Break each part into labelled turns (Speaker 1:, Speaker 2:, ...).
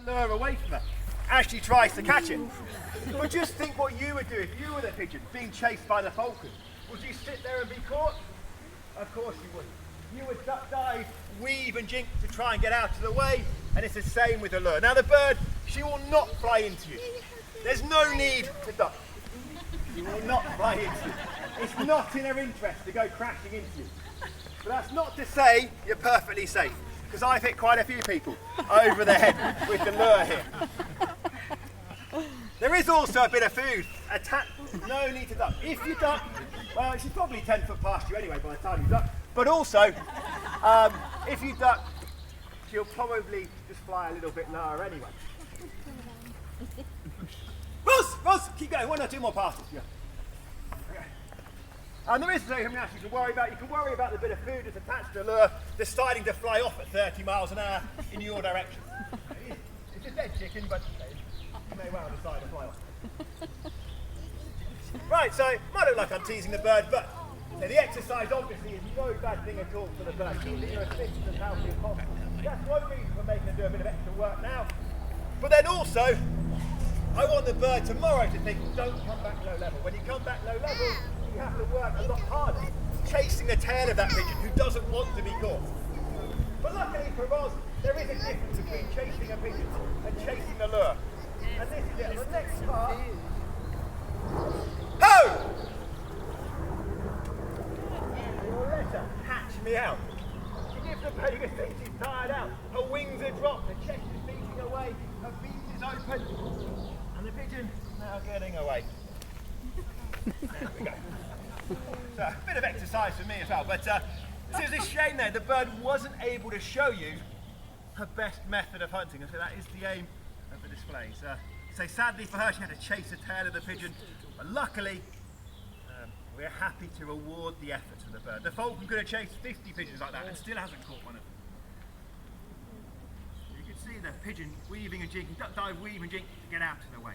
Speaker 1: lure away from her as she tries to catch it. But just think what you would do if you were the pigeon being chased by the falcon. Would you sit there and be caught? Of course you wouldn't. You would duck, dive, weave and jink to try and get out of the way, and it's the same with the lure. Now the bird, she will not fly into you. There's no need to duck. She will not fly into you. It's not in her interest to go crashing into you. But that's not to say you're perfectly safe, because I've hit quite a few people over the head with the lure here. There is also a bit of food attached. No need to duck. If you duck, well, she's probably 10 foot past you anyway by the time you duck. But also, if you duck, she'll probably just fly a little bit lower anyway. Ross, keep going. One or two more passes. Yeah. Okay. And there is something else you can worry about. You can worry about the bit of food that's attached to the lure deciding to fly off at 30 miles an hour in your direction. It's a dead chicken, but you may well decide to fly off. Right, so it might look like I'm teasing the bird, but the exercise obviously is no bad thing at all for the bird, keeping her as fit and as healthy as possible. That's one reason for making her do a bit of extra work now. But then also, I want the bird tomorrow to think, don't come back low level. When you come back low level, you have to work a lot harder, chasing the tail of that pigeon who doesn't want to be caught. But luckily for Rosie, there is a difference between chasing a pigeon and chasing the lure. And this is it. The next part. Ho! You'll let her hatch me out. She gives the baby a think she's tired out. Her wings are dropped, her chest is beating away, her beak is open, and the pigeon now getting away. There we go. So a bit of exercise for me as well, but it's a shame there the bird wasn't able to show you her best method of hunting, and so that is the aim of the display. So sadly for her, she had to chase the tail of the pigeon, but luckily we're happy to reward the efforts of the bird. The falcon could have chased 50 pigeons like that and still hasn't caught one of them. You can see the pigeon weaving and jinking, duck, dive, weave and jink to get out of the way.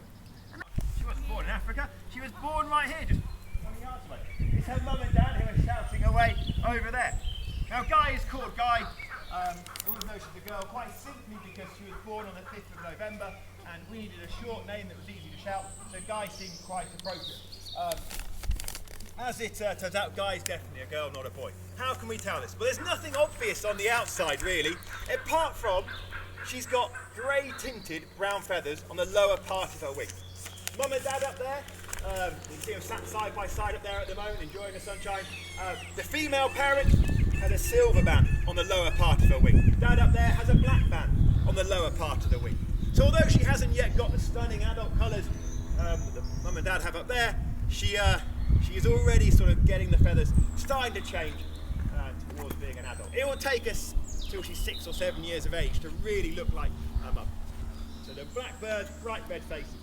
Speaker 1: And she wasn't born in Africa, she was born right here, just 20 yards away. It's her mum and dad who are shouting away over there. Now Guy is called Guy. I always know she's a girl quite simply because she was born on the 5th of November and we needed a short name that was easy to shout, so Guy seemed quite appropriate. As it turns out, Guy's definitely a girl, not a boy. How can we tell this? Well, there's nothing obvious on the outside, really, apart from she's got grey tinted brown feathers on the lower part of her wing. Mum and Dad up there, you can see them sat side by side up there at the moment, enjoying the sunshine. The female parent has a silver band on the lower part of her wing. Dad up there has a black band on the lower part of the wing. So although she hasn't yet got the stunning adult colours that Mum and Dad have up there, she is already sort of getting the feathers starting to change towards being an adult. It will take us till she's 6 or 7 years of age to really look like her mum. So the black bird, bright red faces.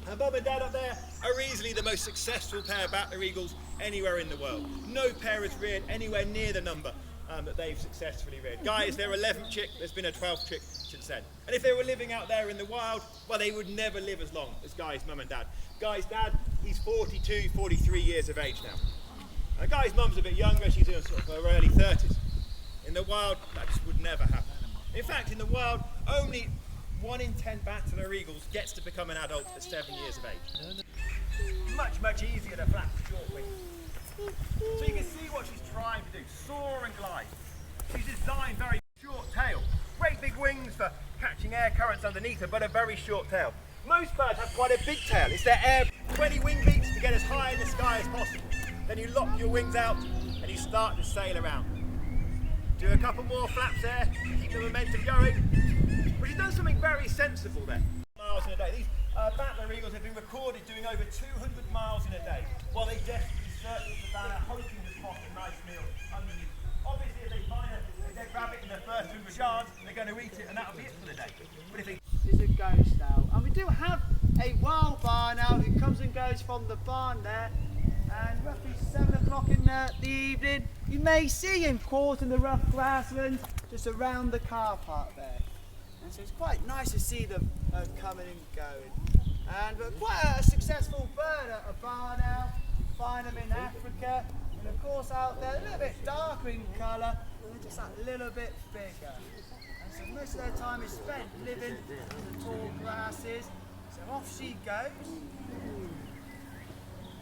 Speaker 1: Her mum and dad up there are easily the most successful pair of Bateleur Eagles anywhere in the world. No pair has reared anywhere near the number that they've successfully reared. Guy is their 11th chick, there's been a 12th chick since then. And if they were living out there in the wild, well, they would never live as long as Guy's mum and dad. Guy's dad, he's 42, 43 years of age now. Guy's mum's a bit younger, she's in sort of her early 30s. In the wild, that just would never happen. In fact, in the wild, only 1 in 10 Bateleur Eagles gets to become an adult at 7 years of age. Much easier to flap short wings. So you can see what she's trying to do, soar and glide. She's designed very short tail, great big wings for catching air currents underneath her, but a very short tail. Most birds have quite a big tail. It's their air 20 wing beats to get as high in the sky as possible. Then you lock your wings out and you start to sail around. Do a couple more flaps there, keep the momentum going. But she's done something very sensible there. Miles in a day. These Bateleur Eagles have been recorded doing over 200 miles in a day while they desperately search the savannah, hoping to spot a nice meal underneath. Obviously, if they find a dead rabbit in their first 200 yards, they're going to eat it and that'll be it for the day. But if they
Speaker 2: is a ghost owl, and we do have a wild barn owl who comes and goes from the barn there, and roughly 7 o'clock in the evening you may see him caught in the rough grasslands just around the car park there, and so it's quite nice to see them coming and going. And quite a successful bird, a barn owl. You find them in Africa, and of course out there a little bit darker in colour, and they're just that little bit bigger. So most of their time is spent living So off she goes.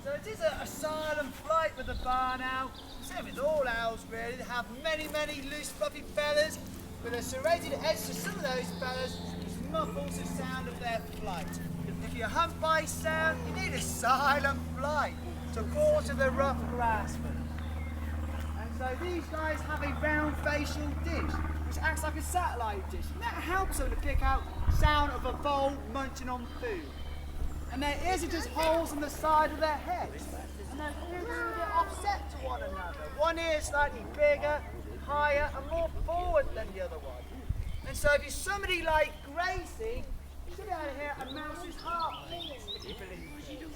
Speaker 2: So it is a silent flight with the barn owl. Same with all owls really. They have many, many loose fluffy feathers with a serrated edge to some of those feathers, which muffles the sound of their flight. If you hunt by sound, you need a silent flight to call to the rough grassman. And so these guys have a round facial dish, which acts like a satellite dish. And that helps them to pick out sound of a vole munching on food. And their ears are just holes in the side of their heads. And their ears are a little bit offset to one another. One ear is slightly bigger, higher, and more forward than the other one. And so if you're somebody like Gracie, you should be able to hear a mouse's heartbeat, if you believe it.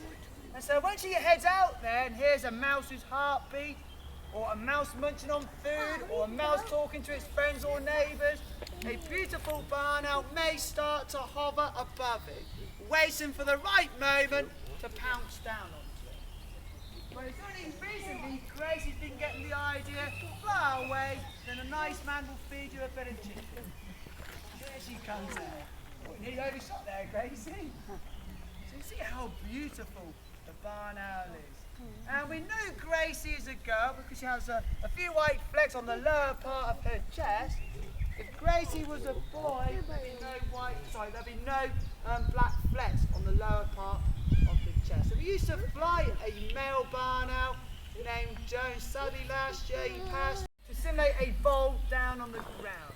Speaker 2: And so once she heads out there and hears a mouse's heartbeat, or a mouse munching on food, or a mouse talking to its friends or neighbours, a beautiful barn owl may start to hover above it, waiting for the right moment to pounce down onto it. But it's only recently Gracie's been getting the idea, fly away, then a nice man will feed you a bit of chicken. There she comes there. Oh, you nearly overshot there, Gracie. So you see how beautiful the barn owl is. And we know Gracie is a girl because she has a few white flecks on the lower part of her chest. If Gracie was a boy, there'd be no black flecks on the lower part of the chest. So we used to fly a male barn owl named Jones Southey last year. He passed to simulate a vole down on the ground.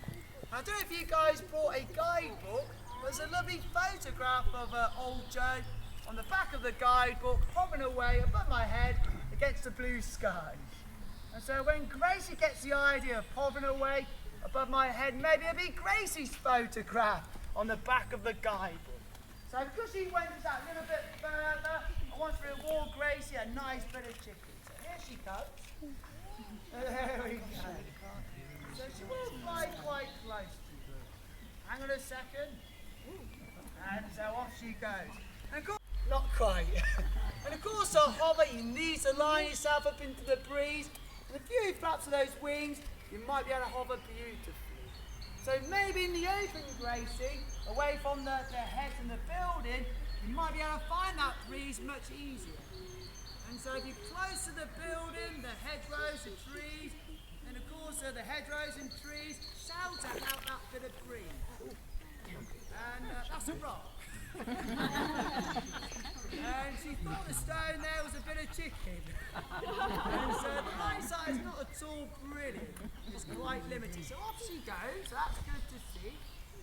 Speaker 2: I don't know if you guys brought a guidebook, but there's a lovely photograph of old Joe on the back of the guidebook, hovering away above my head against the blue sky. And so when Gracie gets the idea of hovering away above my head, maybe it'll be Gracie's photograph on the back of the guidebook. So because she went just that little bit further, I want to reward Gracie a nice bit of chicken. So here she comes. There we go. So she will fly quite close to you. Hang on a second. And so off she goes. And of course, not quite. And of course, to hover, you need to line yourself up into the breeze. And a few flaps of those wings, you might be able to hover beautifully. So maybe in the open, Gracie, away from the heads and the building, you might be able to find that breeze much easier. And so if you're close to the building, the hedgerows, the trees, then of course the hedgerows and trees shelter out that bit of breeze. And that's a rock. And she thought the stone there was a bit of chicken. And so the eyesight is not at all brilliant. It's quite limited. So off she goes. So that's good to see.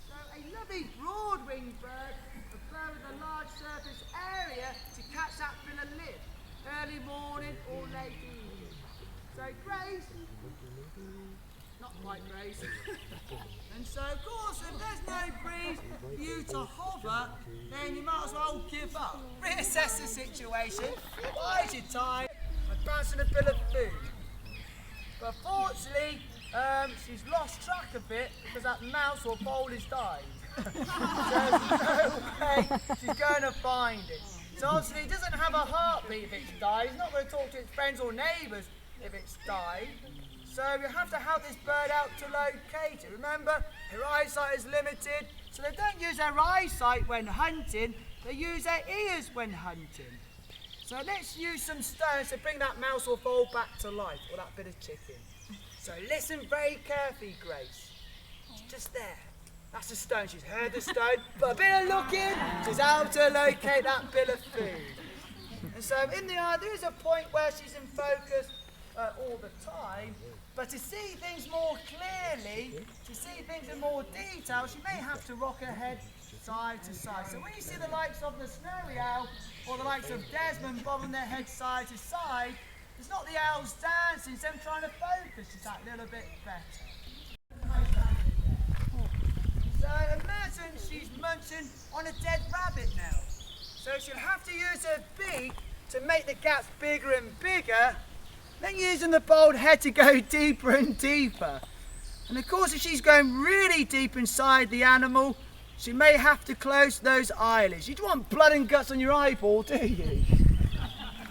Speaker 2: So a lovely broad-winged bird, a bird with a large surface area to catch that bit of lip, early morning or late evening. So Grace, not quite Grace. And so of course if there's no breeze for you to hover, then you might as well give up. Reassess the situation, bide your time, and bouncing a bit of food. But fortunately, she's lost track a bit because that mouse or vole has died. So there's no way she's going to find it. So obviously it doesn't have a heartbeat if it's died. It's not going to talk to its friends or neighbours if it's died. So you have to help this bird out to locate it. Remember, her eyesight is limited, so they don't use their eyesight when hunting, they use their ears when hunting. So let's use some stones to bring that mouse or vole back to life, or that bit of chicken. So listen very carefully, Grace. Just there. That's a stone. She's heard the stone, but a bit of looking, she's out to locate that bit of food. And so in the eye, there is a point where she's in focus all the time, but to see things more clearly, to see things in more detail, she may have to rock her head side to side. So when you see the likes of the snowy owl or the likes of Desmond bobbing their head side to side, it's not the owls dancing, it's them trying to focus just that little bit better. So imagine she's munching on a dead rabbit now. So she'll have to use her beak to make the gaps bigger and bigger, then using the bold head to go deeper and deeper. And of course if she's going really deep inside the animal, she may have to close those eyelids. You don't want blood and guts on your eyeball, do you?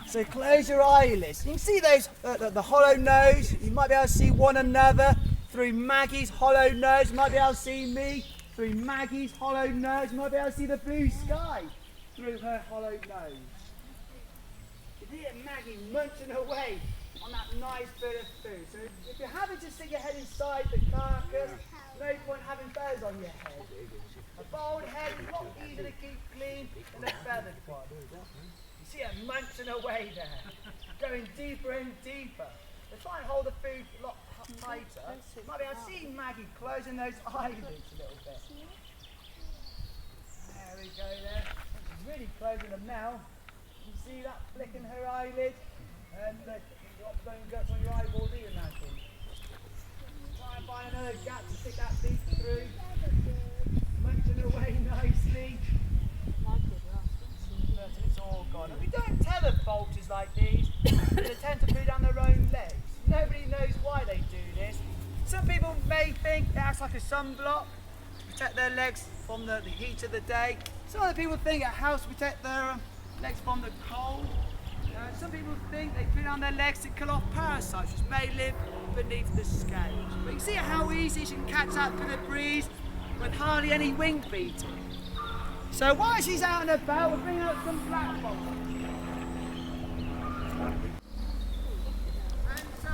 Speaker 2: So close your eyelids. You can see those, the hollow nose. You might be able to see one another through Maggie's hollow nose. You might be able to see me through Maggie's hollow nose. You might be able to see the blue sky through her hollow nose. You can hear Maggie munching away on that nice bit of food. So if you're having to stick your head inside the carcass, no point having feathers on your head. A bald head is a lot easier to keep clean than a feathered one. You see her munching away there, going deeper and deeper. They try and hold the food a lot tighter. I've seen Maggie closing those eyelids a little bit. There we go there. She's really closing them now. You see that flicking her eyelid? And you've got bone guts on your eyeball, do you imagine? Try and find another gap to stick that beak through. Munching away nicely. It's all gone. And we don't tell the vultures like these, they tend to put down their own legs. Nobody knows why they do this. Some people may think it acts like a sunblock to protect their legs from the heat of the day. Some other people think it helps to protect their legs from the cold. Some people think they put on their legs to kill off parasites which may live beneath the scales. But you see how easy she can catch that bit of breeze with hardly any wing beating. So while she's out and about, we'll bring out some black vultures. And so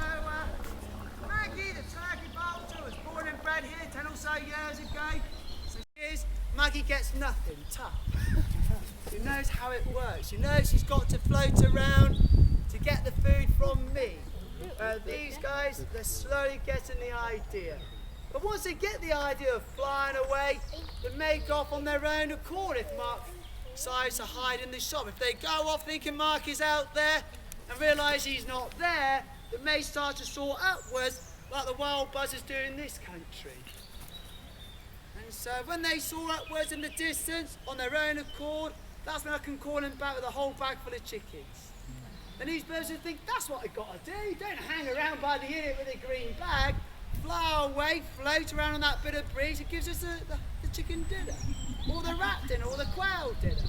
Speaker 2: Maggie, the turkey vulture, was born and bred here 10 or so years ago. So she is, Maggie gets nothing, tough. She knows how it works. She knows she's got to float around to get the food from me. These guys, they're slowly getting the idea. But once they get the idea of flying away, they make off on their own accord if Mark decides to hide in the shop. If they go off thinking Mark is out there and realise he's not there, they may start to soar upwards like the wild buzzers do in this country. And so when they soar upwards in the distance on their own accord, that's when I can call them back with a whole bag full of chickens. And these birds would think, that's what I've got to do. Don't hang around by the ear with a green bag. Fly away, float around on that bit of breeze. It gives us the chicken dinner, or the rat dinner, or the quail dinner.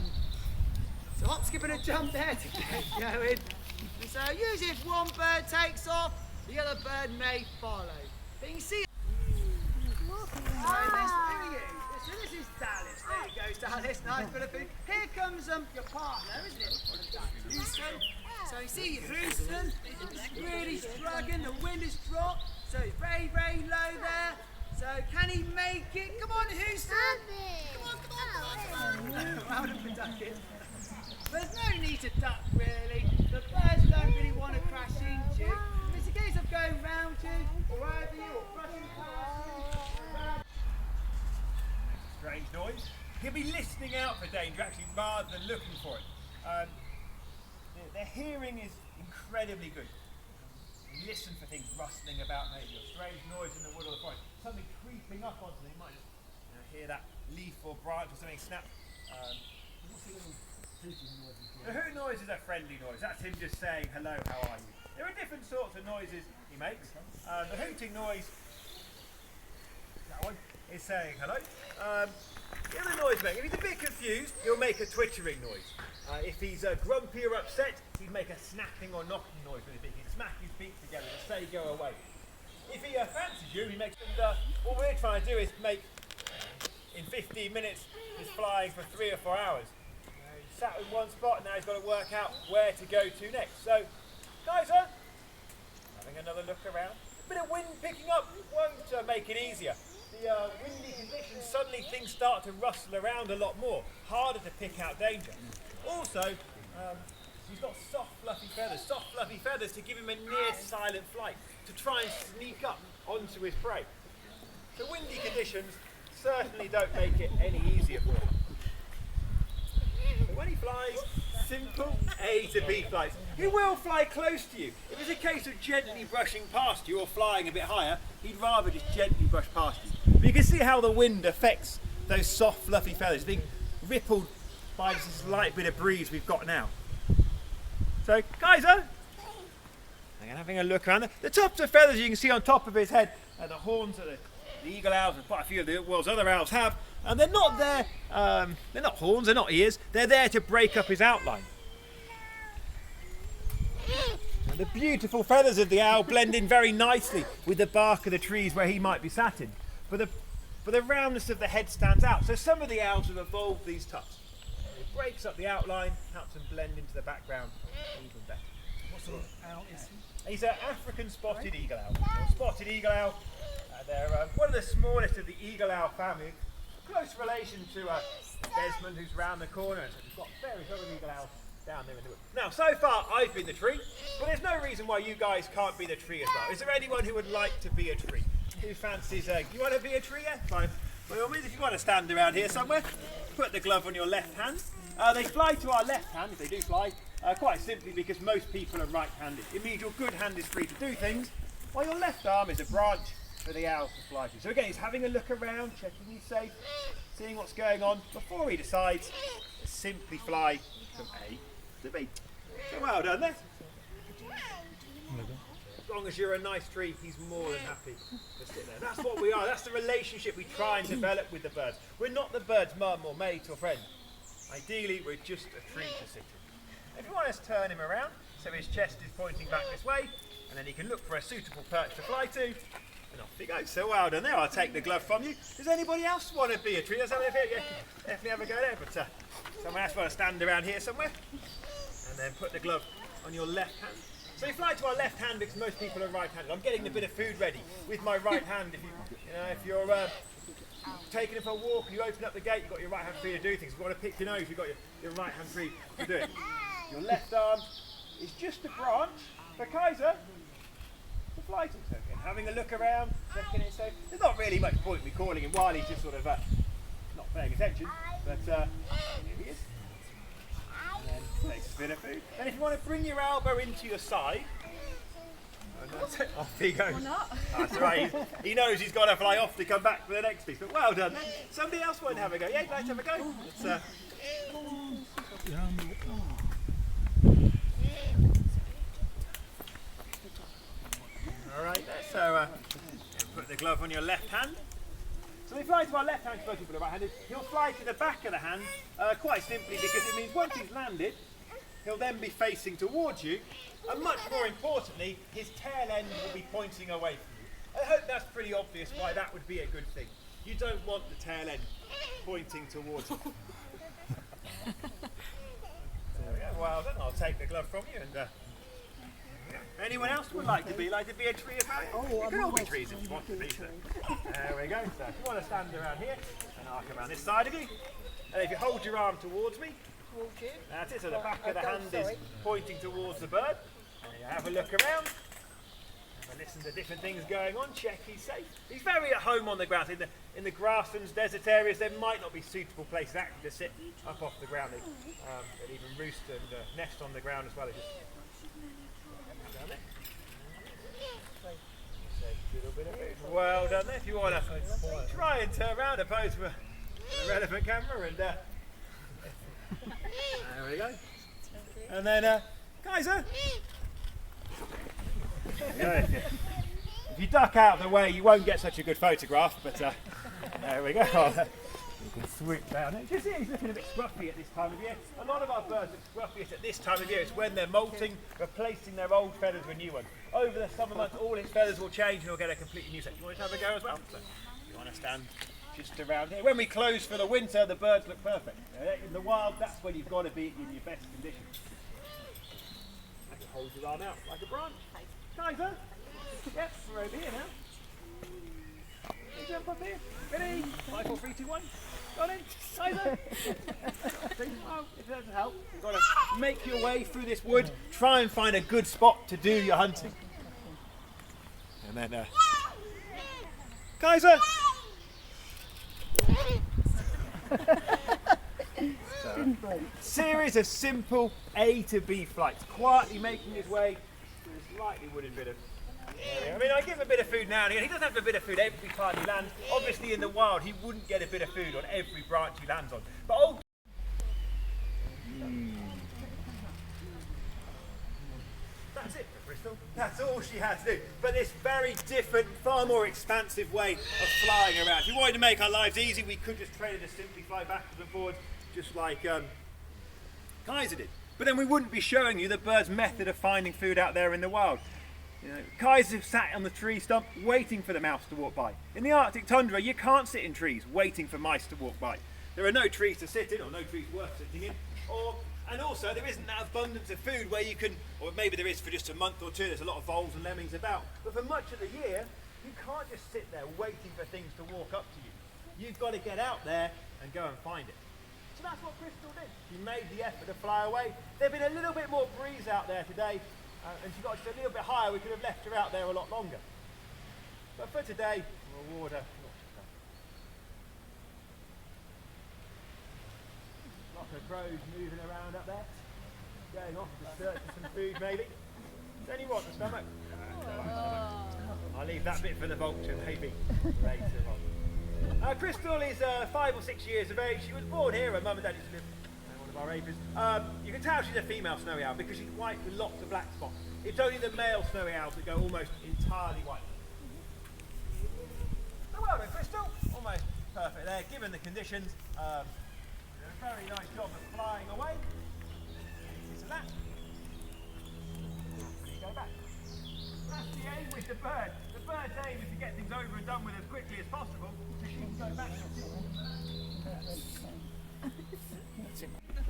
Speaker 2: So hop, skip and a jump there to get going. And so usually if one bird takes off, the other bird may follow. But you can see so this is Dallas. There you go, Dallas. Nice bit of food. Here comes your partner, isn't it? Houston. So you see Houston is really struggling. The wind is dropped, so it's very, very low there. So can he make it? Come on, Houston. Come on. Well done for ducking. There's no need to duck really. The birds don't really want to crash into you. It's a case of going round you, or over you, or brushing past you.
Speaker 1: Strange noise. He'll be listening out for danger actually rather than looking for it. Their hearing is incredibly good. They listen for things rustling about, maybe a strange noise in the wood or the forest. Something creeping up onto them. You might just hear that leaf or branch or something snap. The hoot noise is a friendly noise. That's him just saying hello, how are you? There are different sorts of noises he makes. The hooting noise, that one, is saying hello. The other noise maker, if he's a bit confused, he'll make a twittering noise. If he's grumpy or upset, he'd make a snapping or knocking noise with his beak. He'd smack his beak together to say go away. If he fancies you, he makes. And what we're trying to do is make, in 15 minutes, he's flying for 3 or 4 hours. He's sat in one spot, now he's got to work out where to go to next. So, Keiser, having another look around. A bit of wind picking up won't make it easier. The windy conditions, suddenly things start to rustle around a lot more. Harder to pick out danger. Also, he's got soft fluffy feathers to give him a near silent flight, to try and sneak up onto his prey. So windy conditions certainly don't make it any easier for him. But when he flies, simple A to B flights. He will fly close to you. If it's a case of gently brushing past you or flying a bit higher, he'd rather just gently brush past you. But you can see how the wind affects those soft fluffy feathers being rippled by this light bit of breeze we've got now. So, Keiser, I'm having a look around. The tops of feathers you can see on top of his head are the horns that the eagle owls and quite a few of the world's other owls have. And they're not there, they're not horns, they're not ears, they're there to break up his outline. And the beautiful feathers of the owl blend in very nicely with the bark of the trees where he might be sat in. But the roundness of the head stands out. So some of the owls have evolved these tufts. breaks up the outline, helps them blend into the background even better.
Speaker 3: What sort of owl is he?
Speaker 1: He's an African spotted eagle owl. Spotted eagle owl. They're one of the smallest of the eagle owl family. Close relation to Desmond, who's round the corner. So we've got various other eagle owls down there in the wood. Now, so far I've been the tree, but there's no reason why you guys can't be the tree as well. Is there anyone who would like to be a tree? Who fancies? You want to be a tree? Yeah, fine. By all means, if you want to stand around here somewhere, put the glove on your left hand. They fly to our left hand if they do fly. Quite simply because most people are right-handed. It means your good hand is free to do things, while your left arm is a branch for the owl to fly to. So again, he's having a look around, checking he's safe, seeing what's going on before he decides to simply fly from A to B. So well done there. As long as you're a nice tree, he's more than happy to sit there. That's what we are. That's the relationship we try and develop with the birds. We're not the bird's mum or mate or friend. Ideally, we're just a tree to sit in. If you want us to turn him around, so his chest is pointing back this way, and then he can look for a suitable perch to fly to, and off he goes. So well done there. I'll take the glove from you. Does anybody else want to be a tree? Does someone here? Yeah, definitely have a go there, but someone else want to stand around here somewhere, and then put the glove on your left hand. So you fly to our left hand because most people are right-handed. I'm getting a bit of food ready with my right hand. If you're taking him for a walk, you open up the gate, you've got your right hand free to do things. If you want to pick your nose, you've got your right hand free to do it. Your left arm is just a branch for Keiser to fly to. So again, having a look around, checking it safe. There's not really much point in me calling him while he's just sort of not paying attention, but here he is. And then takes a bit of food. And if you want to bring your elbow into your side, and that's it, off he goes. That's right, he knows he's got to fly off to come back for the next piece, but well done. Somebody else won't have a go. Yeah, you'd like to have a go? It's, Alright, so put the glove on your left hand. So he flies to our left hand, because most people are right-handed. He'll fly to the back of the hand, quite simply because it means once he's landed, he'll then be facing towards you, and much more importantly, his tail end will be pointing away from you. I hope that's pretty obvious why that would be a good thing. You don't want the tail end pointing towards you. There we go. Well then, I'll take the glove from you and anyone else would like to be a tree as well? You can all be trees if you want to be. So. There we go. So if you want to stand around here, and I'll come around this side of you. And if you hold your arm towards me, that's it. So the back of the hand is pointing towards the bird. And you have a look around. Have a listen to different things going on. Check he's safe. He's very at home on the ground. In the grasslands, desert areas, there might not be suitable places actually to sit up off the ground. They even roost and nest on the ground as well. Well done there. If you want to try and turn around a pose for the relevant camera and there we go. And then Keiser. If you duck out of the way you won't get such a good photograph, but there we go. You can swoop down. You can see he's looking a bit scruffy at this time of year. A lot of our birds look scruffiest at this time of year. It's when they're molting, replacing their old feathers with new ones. Over the summer months, all his feathers will change and he'll get a completely new set. You want to have a go as well? So you want to stand just around here. When we close for the winter, the birds look perfect. In the wild, that's when you've got to be in your best condition. I can hold your arm out like a branch. Keiser? Yep, we're over here now. You jump up here. Ready? 5, 4, 3, 2, 1. Got in. Keiser. Well, if that doesn't help, you've got to make your way through this wood. Try and find a good spot to do your hunting. And then, Keiser. So, series of simple A to B flights, quietly making his way through a slightly wooded bit of area. I mean, I give him a bit of food now and again. He doesn't have a bit of food every time he lands. Obviously, in the wild, he wouldn't get a bit of food on every branch he lands on. But that's it for Bristol. That's all she had to do. But this very different, far more expansive way of flying around. If we wanted to make our lives easy, we could just train her to simply fly backwards and forwards, just like Keiser did. But then we wouldn't be showing you the bird's method of finding food out there in the wild. You know, Keiser sat on the tree stump waiting for the mouse to walk by. In the Arctic tundra, you can't sit in trees waiting for mice to walk by. there are no trees to sit in, or no trees worth sitting in, and also there isn't that abundance of food where you can, or maybe there is for just a month or two, there's a lot of voles and lemmings about, but for much of the year, you can't just sit there waiting for things to walk up to you. You've got to get out there and go and find it. So that's what Crystal did. She made the effort to fly away. There'd been a little bit more breeze out there today, and she got just a little bit higher. We could have left her out there a lot longer. But for today, we'll reward her. Lots of crows moving around up there, going off to search for some food maybe. Does anyone want the stomach? I'll leave that bit for the vulture maybe later on. Crystal is 5 or 6 years of age. She was born here. Her mum and dad used to live in one of our apiaries. You can tell she's a female snowy owl because she's white with lots of black spots. It's only the male snowy owls that go almost entirely white. So well done, Crystal. Almost perfect there, given the conditions. You did a very nice job of flying away. So that. You go back. That's the aim with the bird. The bird's aim is to get things over and done with as quickly as possible, so she can go back.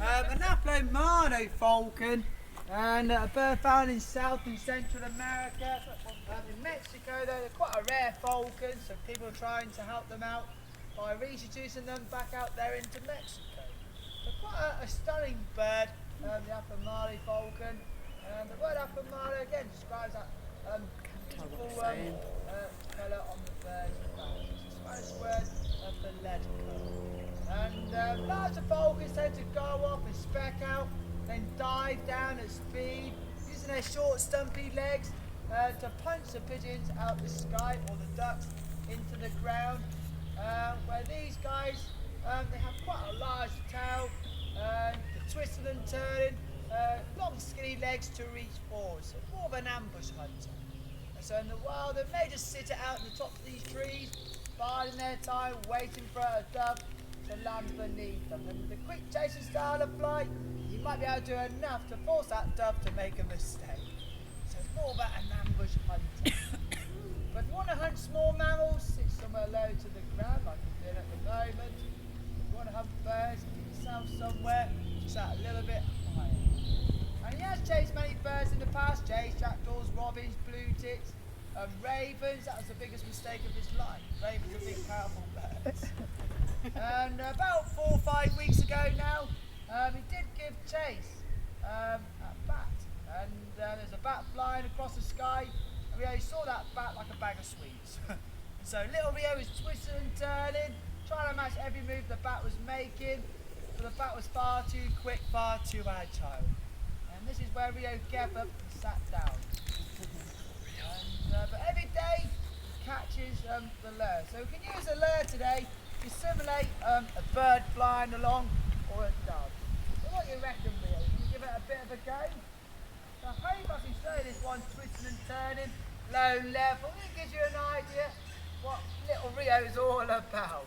Speaker 2: An Aplomado Falcon, and a bird found in South and Central America. In Mexico, they're quite a rare falcon, so people are trying to help them out by reintroducing them back out there into Mexico. So quite a stunning bird, the Aplomado Falcon. The word Aplomado again describes that beautiful colour on the bird's back. It's a Spanish word for lead colour. And larger falcons tend to go off and speck out, then dive down at speed, using their short stumpy legs to punch the pigeons out the sky or the ducks into the ground. Where these guys, they have quite a large tail, twisting and turning, long skinny legs to reach forward, so more of an ambush hunter. And so in the wild, they may just sit it out in the tops of these trees, biding their time, waiting for a dove to land beneath them. And with the quick chasing style of flight, you might be able to do enough to force that dove to make a mistake. So it's more about an ambush hunter. But if you want to hunt small mammals, sit somewhere low to the ground like you're doing at the moment. If you want to hunt birds, get yourself somewhere just out a little bit higher. And he has chased many birds in the past, jays, jackdaws, robins, blue tits, ravens. That was the biggest mistake of his life. Ravens are big, powerful birds. And about 4 or 5 weeks ago now, he did give chase at a bat. And there's a bat flying across the sky, and Rio saw that bat like a bag of sweets. So little Rio was twisting and turning, trying to match every move the bat was making, but the bat was far too quick, far too agile. And this is where Rio gave up and sat down. And, but every day he catches the lure. So we can use the lure today to simulate a bird flying along or a dove. So what do you reckon, Rio? Can you give it a bit of a go? So I hope I can show this one twisting and turning, low level. It gives you an idea what little Rio is all about.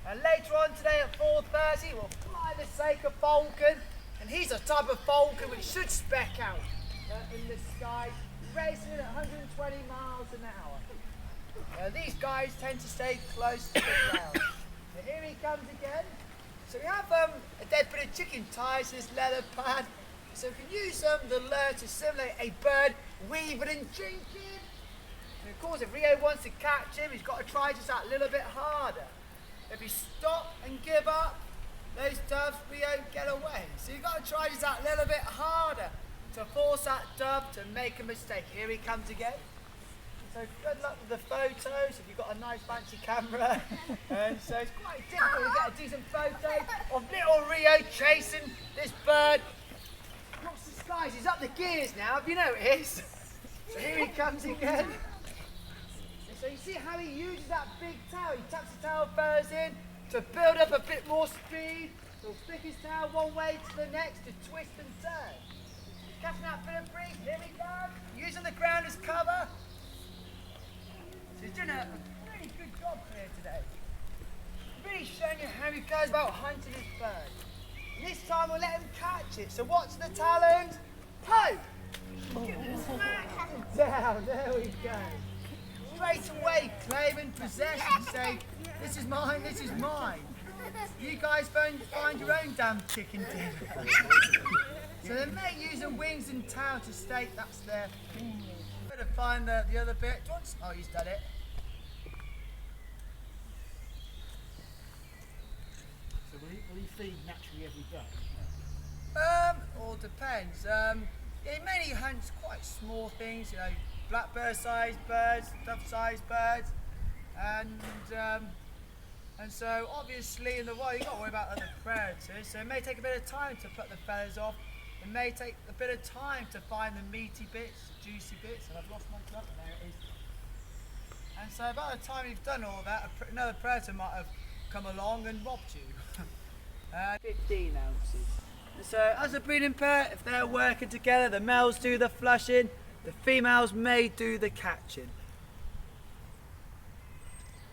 Speaker 2: And later on today at 4:30 we'll fly the sake of falcon, and he's a type of falcon which should speck out in the sky, racing at 120 miles an hour. These guys tend to stay close to the ground. So here he comes again. So we have a dead bit of chicken ties to this leather pad. So we can use the lure to simulate a bird weaving and jinking. And of course, if Rio wants to catch him, he's got to try just that little bit harder. If he stop and give up, those doves, Rio get away. So you've got to try just that little bit harder to force that dove to make a mistake. Here he comes again. So good luck with the photos if you've got a nice fancy camera. And so it's quite difficult to get a decent photo of little Rio chasing this bird. What's the skies? He's up the gears now, have you noticed? So here he comes again. And so you see how he uses that big tail. He taps the tail first in to build up a bit more speed. He'll flick his tail one way to the next to twist and turn. Catching that bit of breeze, here he goes. Using the ground as cover. So he's doing a really good job here today. Really showing you how he goes about hunting his bird. This time we'll let him catch it. So watch the talons. Poke! Smack down. There we go. Straight away claiming possession. Say, this is mine, this is mine. You guys find your own damn chicken dinner. So they may use the wings and tail to state that's their. Better find the other bit. Oh, he's done it.
Speaker 3: So will he feed naturally every day?
Speaker 2: All depends. He mainly hunts quite small things, you know, blackbird-sized birds, dove-sized birds, and so obviously in the wild you've got to worry about other predators. So it may take a bit of time to put the feathers off. It may take a bit of time to find the meaty bits, the juicy bits. And I've lost my glove. There it is. And so by the time you've done all that, another predator might have come along and robbed you. 15 ounces. And so as a breeding pair, if they're working together, the males do the flushing, the females may do the catching.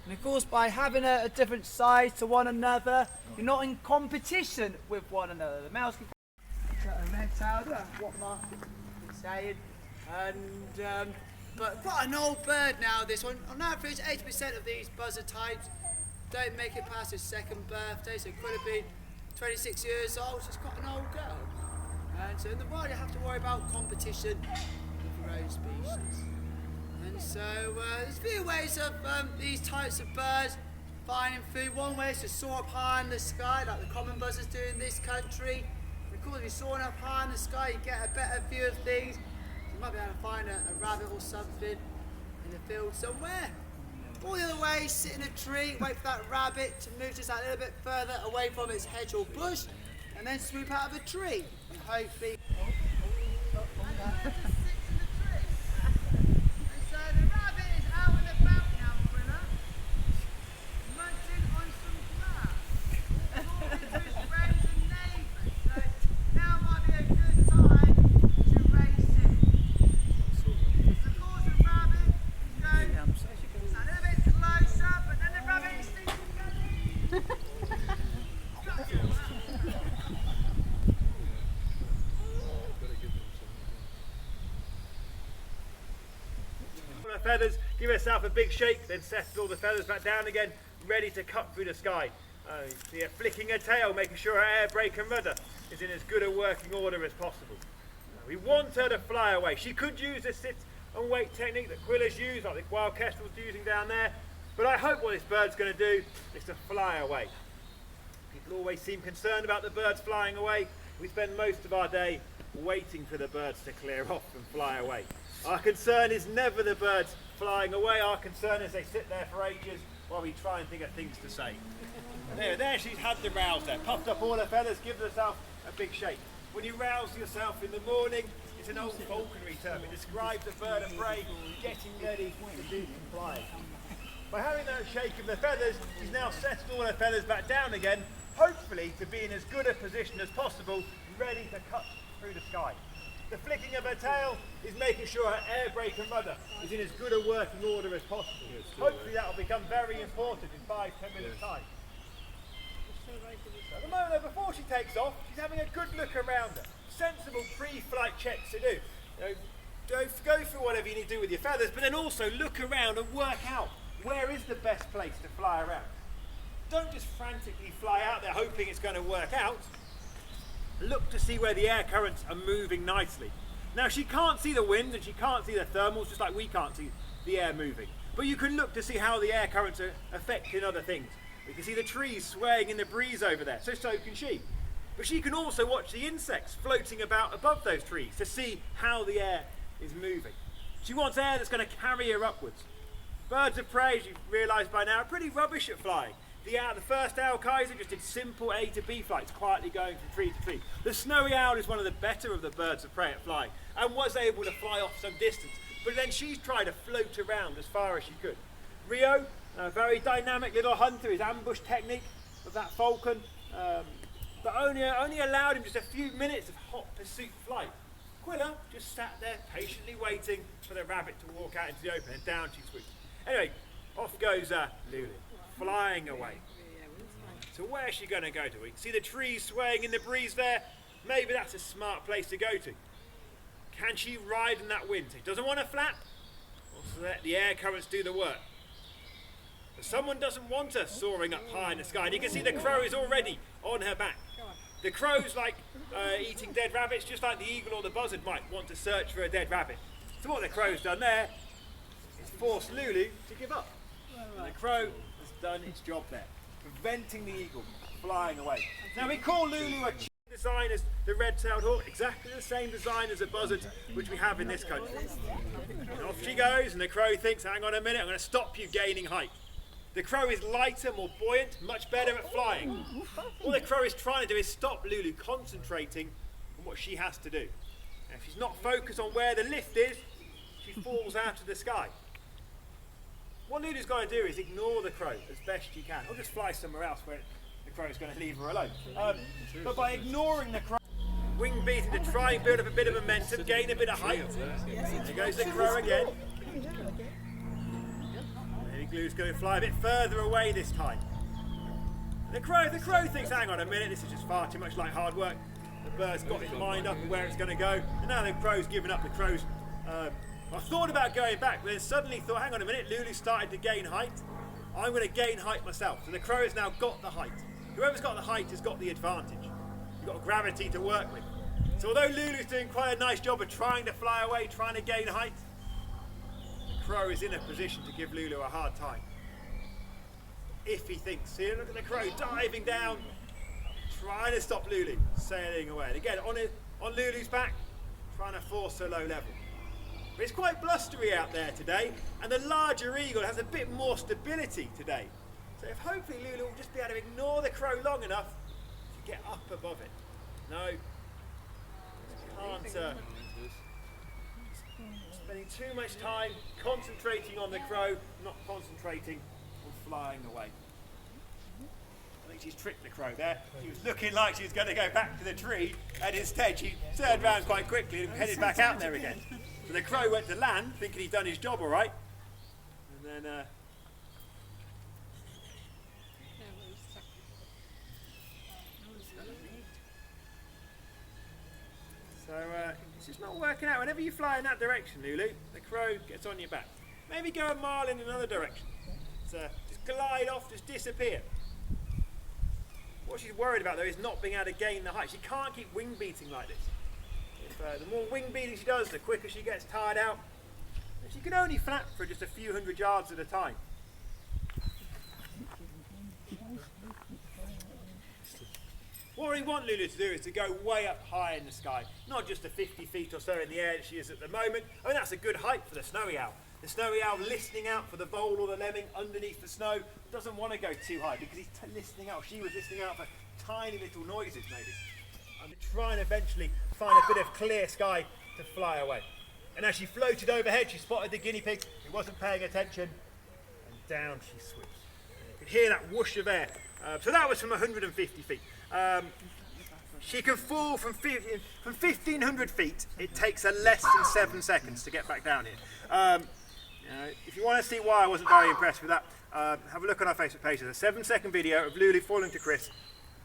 Speaker 2: And of course, by having a different size to one another, you're not in competition with one another. The males can a red tail, what Mark is saying. And but quite an old bird now, this one. On average, 80% of these buzzer types don't make it past his second birthday, so it could have been 26 years old, so it's quite an old girl. And so in the wild you have to worry about competition with your own species. And so there's a few ways of these types of birds finding food. One way is to soar up high in the sky, like the common buzzers do in this country. And of course, if you're soaring up high in the sky, you get a better view of things. You might be able to find a rabbit or something in the field somewhere. All the other way, sit in a tree, wait for that rabbit to move just a little bit further away from its hedge or bush, and then swoop out of the tree. And hopefully.
Speaker 1: Feathers, give yourself a big shake, then settle all the feathers back down again, ready to cut through the sky. See her flicking her tail, making sure her air brake and rudder is in as good a working order as possible. We want her to fly away. She could use the sit and wait technique that Quila's use, like the wild kestrel's using down there, but I hope what this bird's going to do is to fly away. People always seem concerned about the birds flying away. We spend most of our day waiting for the birds to clear off and fly away. Our concern is never the birds flying away. Our concern is they sit there for ages while we try and think of things to say. There she's had the rouse there. Puffed up all her feathers, gives herself a big shake. When you rouse yourself in the morning, it's an old falconry term. It describes a bird of prey getting ready to do some flying. By having that shake of the feathers, she's now settled all her feathers back down again, hopefully to be in as good a position as possible, ready to cut through the sky. The flicking of her tail is making sure her air brake and rudder is in as good a working order as possible. Hopefully that will become very important in 5-10 minutes time. At the moment though, before she takes off, she's having a good look around her. Sensible pre-flight checks to do. Go through whatever you need to do with your feathers, but then also look around and work out where is the best place to fly around. Don't just frantically fly out there hoping it's going to work out. Look to see where the air currents are moving nicely. Now she can't see the wind and she can't see the thermals, just like we can't see the air moving. But you can look to see how the air currents are affecting other things. You can see the trees swaying in the breeze over there, so can she. But she can also watch the insects floating about above those trees to see how the air is moving. She wants air that's going to carry her upwards. Birds of prey, as you've realised by now, are pretty rubbish at flying. The first owl, Keiser, just did simple A to B flights, quietly going from tree to tree. The snowy owl is one of the better of the birds of prey at flying, and was able to fly off some distance, but then she's tried to float around as far as she could. Rio, a very dynamic little hunter, his ambush technique of that falcon, but only allowed him just a few minutes of hot pursuit flight. Quila just sat there patiently waiting for the rabbit to walk out into the open, and down she swooped. Anyway, off goes Lulu, flying away. So where's she going to go to? You can see the trees swaying in the breeze there. Maybe that's a smart place to go to. Can she ride in that wind? She doesn't want to flap, or so let the air currents do the work. But someone doesn't want her soaring up high in the sky, and you can see the crow is already on her back. The crow's like eating dead rabbits, just like the eagle or the buzzard might want to search for a dead rabbit. So what the crow's done there is forced Lulu to give up. And the crow has done its job there, preventing the eagle from flying away. Now we call Lulu a design as the red-tailed hawk, exactly the same design as a buzzard which we have in this country. And off she goes, and the crow thinks, hang on a minute, I'm going to stop you gaining height. The crow is lighter, more buoyant, much better at flying. All the crow is trying to do is stop Lulu concentrating on what she has to do. And if she's not focused on where the lift is, she falls out of the sky. What Lulu's got to do is ignore the crow as best she can, or just fly somewhere else where the crow's going to leave her alone. But by ignoring the crow, wing beating to try and build up a bit of momentum, gain a bit of height. There goes the crow again. Lulu's going to fly a bit further away this time. The crow thinks, hang on a minute, this is just far too much like hard work. The bird's got his mind up on where it's going to go, and now the crow's given up. The crow's, I thought about going back, but then suddenly thought, hang on a minute, Lulu started to gain height. I'm going to gain height myself. So the crow has now got the height. Whoever's got the height has got the advantage. You've got gravity to work with. So although Lulu's doing quite a nice job of trying to fly away, trying to gain height, the crow is in a position to give Lulu a hard time. If he thinks, see, look at the crow diving down, trying to stop Lulu sailing away. And again, on Lulu's back, trying to force her low level. But it's quite blustery out there today, and the larger eagle has a bit more stability today. So if hopefully Lulu will just be able to ignore the crow long enough to get up above it. No, can't. Spending too much time concentrating on the crow, not concentrating on flying away. I think she's tricked the crow there. She was looking like she was going to go back to the tree, and instead she turned around quite quickly and headed back out there again. So the crow went to land, thinking he'd done his job all right, and then it's just not working out. Whenever you fly in that direction, Lulu, the crow gets on your back. Maybe go a mile in another direction. So just glide off, just disappear. What she's worried about though is not being able to gain the height. She can't keep wing beating like this. The more wing beating she does, the quicker she gets tired out. And she can only flap for just a few hundred yards at a time. What we want Lulu to do is to go way up high in the sky, not just the 50 feet or so in the air that she is at the moment. I mean, that's a good height for the snowy owl. The snowy owl listening out for the vole or the lemming underneath the snow doesn't want to go too high because he's listening out. She was listening out for tiny little noises maybe. I'm trying to eventually find a bit of clear sky to fly away. And as she floated overhead, she spotted the guinea pig who wasn't paying attention, and down she swoops. You could hear that whoosh of air. So that was from 150 feet. She can fall from 1,500 feet. It takes her less than 7 seconds to get back down here. If you want to see why I wasn't very impressed with that, have a look on our Facebook page. There's a 7-second video of Lulu falling to Chris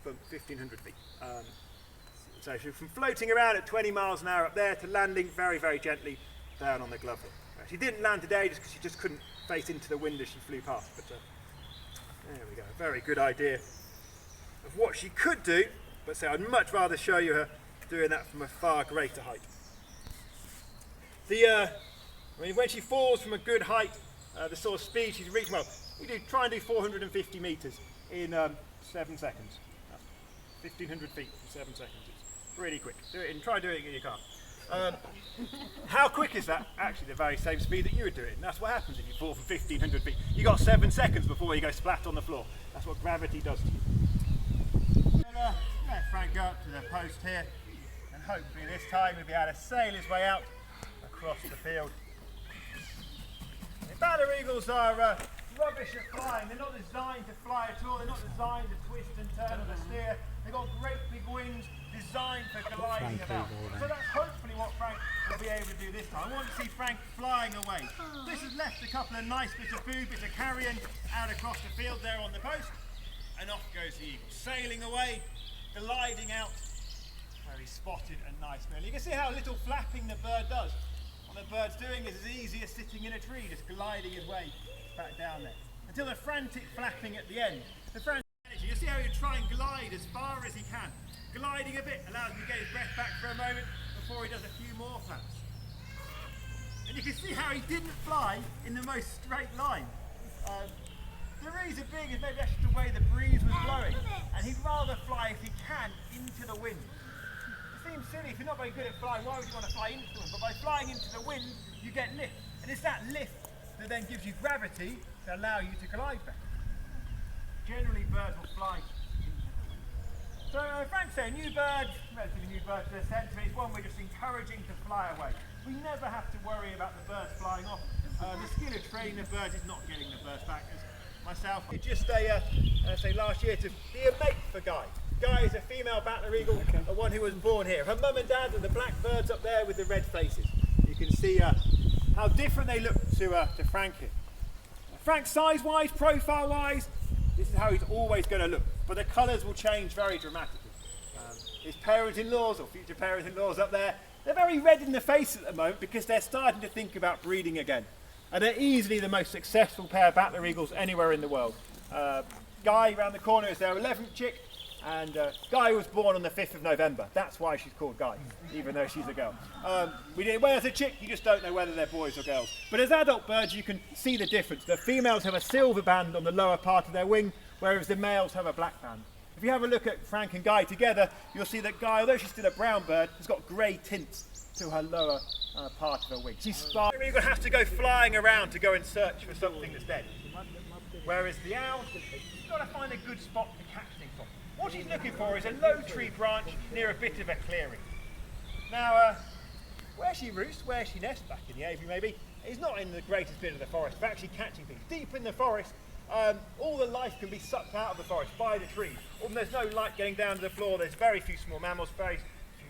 Speaker 1: from 1,500 feet. So she's from floating around at 20 miles an hour up there to landing very, very gently down on the glove hook. She didn't land today just because she just couldn't face into the wind as she flew past. But there we go, a very good idea of what she could do, but say I'd much rather show you her doing that from a far greater height. When she falls from a good height, the sort of speed she's reaching, well, we try and do 450 metres in 7 seconds. 1,500 feet in 7 seconds. It's really quick. Try doing it in your car. How quick is that? Actually, the very same speed that you would do it. And that's what happens if you fall from 1,500 feet. You got 7 seconds before you go splat on the floor. That's what gravity does to you. Let Frank go up to the post here, and hopefully this time he'll be able to sail his way out across the field. The Bateleur Eagles are rubbish at flying. They're not designed to fly at all. They're not designed to twist and turn or to steer. They've got great big wings designed for gliding about. So that's hopefully what Frank will be able to do this time. I want to see Frank flying away. This has left a couple of nice bits of food, bits of carrion out across the field there on the post. And off goes the eagle, sailing away, gliding out, very spotted and nice. You can see how little flapping the bird does. What the bird's doing is as easy as sitting in a tree, just gliding his way back down there. And until the frantic flapping at the end. The frantic energy, you see how he'll try and glide as far as he can. Gliding a bit allows him to get his breath back for a moment before he does a few more flaps. And you can see how he didn't fly in the most straight line. The reason being is maybe that's just the way the breeze was blowing, and he'd rather fly if he can into the wind. It seems silly, if you're not very good at flying, why would you want to fly into the wind? But by flying into the wind, you get lift, and it's that lift that then gives you gravity to allow you to glide better. Generally, birds will fly. So Frank's saying, new bird, relatively new bird to the centre, is one we're just encouraging to fly away. We never have to worry about the birds flying off. The skill of training the birds is not getting the birds back. As myself, just say last year to be a mate for Guy. Guy is a female Bateleur Eagle, the one who was born here. Her mum and dad are the black birds up there with the red faces. You can see how different they look to Frank here. Frank, size-wise, profile-wise, this is how he's always going to look, but the colours will change very dramatically. His parents-in-laws or future parents-in-laws up there, they're very red in the face at the moment because they're starting to think about breeding again. And they're easily the most successful pair of Bateleur Eagles anywhere in the world. Guy around the corner is their 11th chick, and Guy was born on the 5th of November. That's why she's called Guy, even though she's a girl. When as a chick, you just don't know whether they're boys or girls. But as adult birds, you can see the difference. The females have a silver band on the lower part of their wing, whereas the males have a black band. If you have a look at Frank and Guy together, you'll see that Guy, although she's still a brown bird, has got grey tints to her lower part of her wing. She's sparkling. You're going to have to go flying around to go and search for something that's dead. Whereas the owl, you've got to find a good spot to catch things from. What she's looking for is a low tree branch near a bit of a clearing. Now, where she roosts, where she nests, back in the aviary maybe, is not in the greatest bit of the forest, but actually catching things. Deep in the forest, all the life can be sucked out of the forest by the trees. There's no light getting down to the floor, there's very few small mammals, very few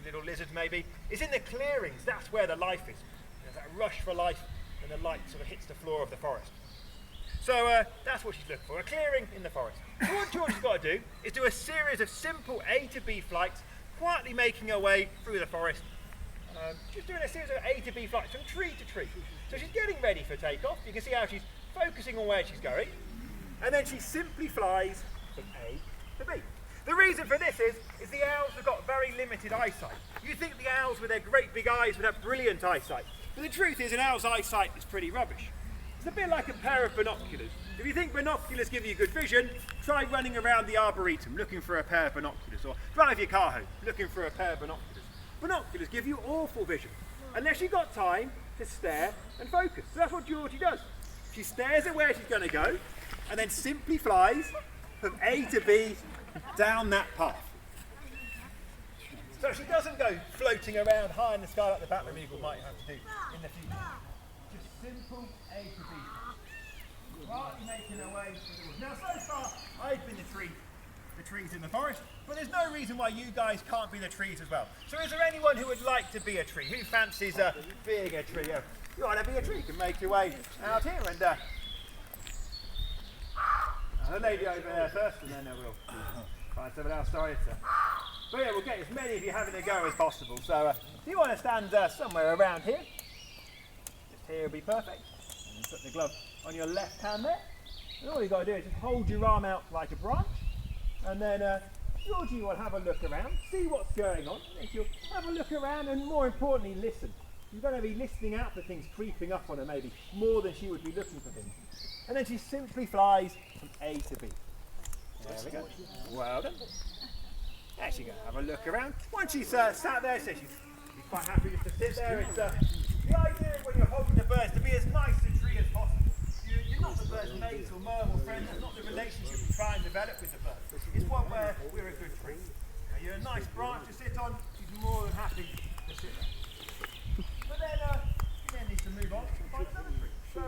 Speaker 1: little lizards maybe. It's in the clearings, that's where the life is. There's that rush for life and the light sort of hits the floor of the forest. So that's what she's looking for, a clearing in the forest. So what Georgie's got to do is do a series of simple A to B flights, quietly making her way through the forest. Just doing a series of A to B flights from tree to tree. So she's getting ready for takeoff. You can see how she's focusing on where she's going. And then she simply flies from A to B. The reason for this is the owls have got very limited eyesight. You think the owls with their great big eyes would have brilliant eyesight. But the truth is an owl's eyesight is pretty rubbish. It's a bit like a pair of binoculars. If you think binoculars give you good vision, try running around the arboretum looking for a pair of binoculars, or drive your car home looking for a pair of binoculars. Binoculars give you awful vision, unless you've got time to stare and focus. So that's what Georgie does. She stares at where she's going to go, and then simply flies from A to B down that path. So she doesn't go floating around high in the sky like the Bateleur Eagle might have to do in the future. Just simple A to B. Quietly making her way through the woods. Now so far I've been the trees in the forest, but there's no reason why you guys can't be the trees as well. So is there anyone who would like to be a tree? Who fancies being a tree? You want to be a tree, you can make your way out here and the lady over there first, and then we'll find someone else. Sorry, but yeah, we'll get as many of you having a go as possible. So if you want to stand somewhere around here, just here will be perfect. And put the glove on your left hand there. And all you've got to do is just hold your arm out like a branch, and then Georgie will have a look around, see what's going on. And she'll have a look around, and more importantly, listen. She's going to be listening out for things creeping up on her, maybe more than she would be looking for things. And then she simply flies from A to B. There we go. Well done. There she goes. Have a look around. Once she's sat there, so she's quite happy just to sit there. It's the idea when you're holding the birds to be as nice a tree as possible. You're not the bird's mate or mum or friend. It's not the relationship you try and develop with the bird. It's one where we're a good tree. Now, you're a nice branch to sit on. She's more than happy to sit there. But then she then needs to move on and find another tree. So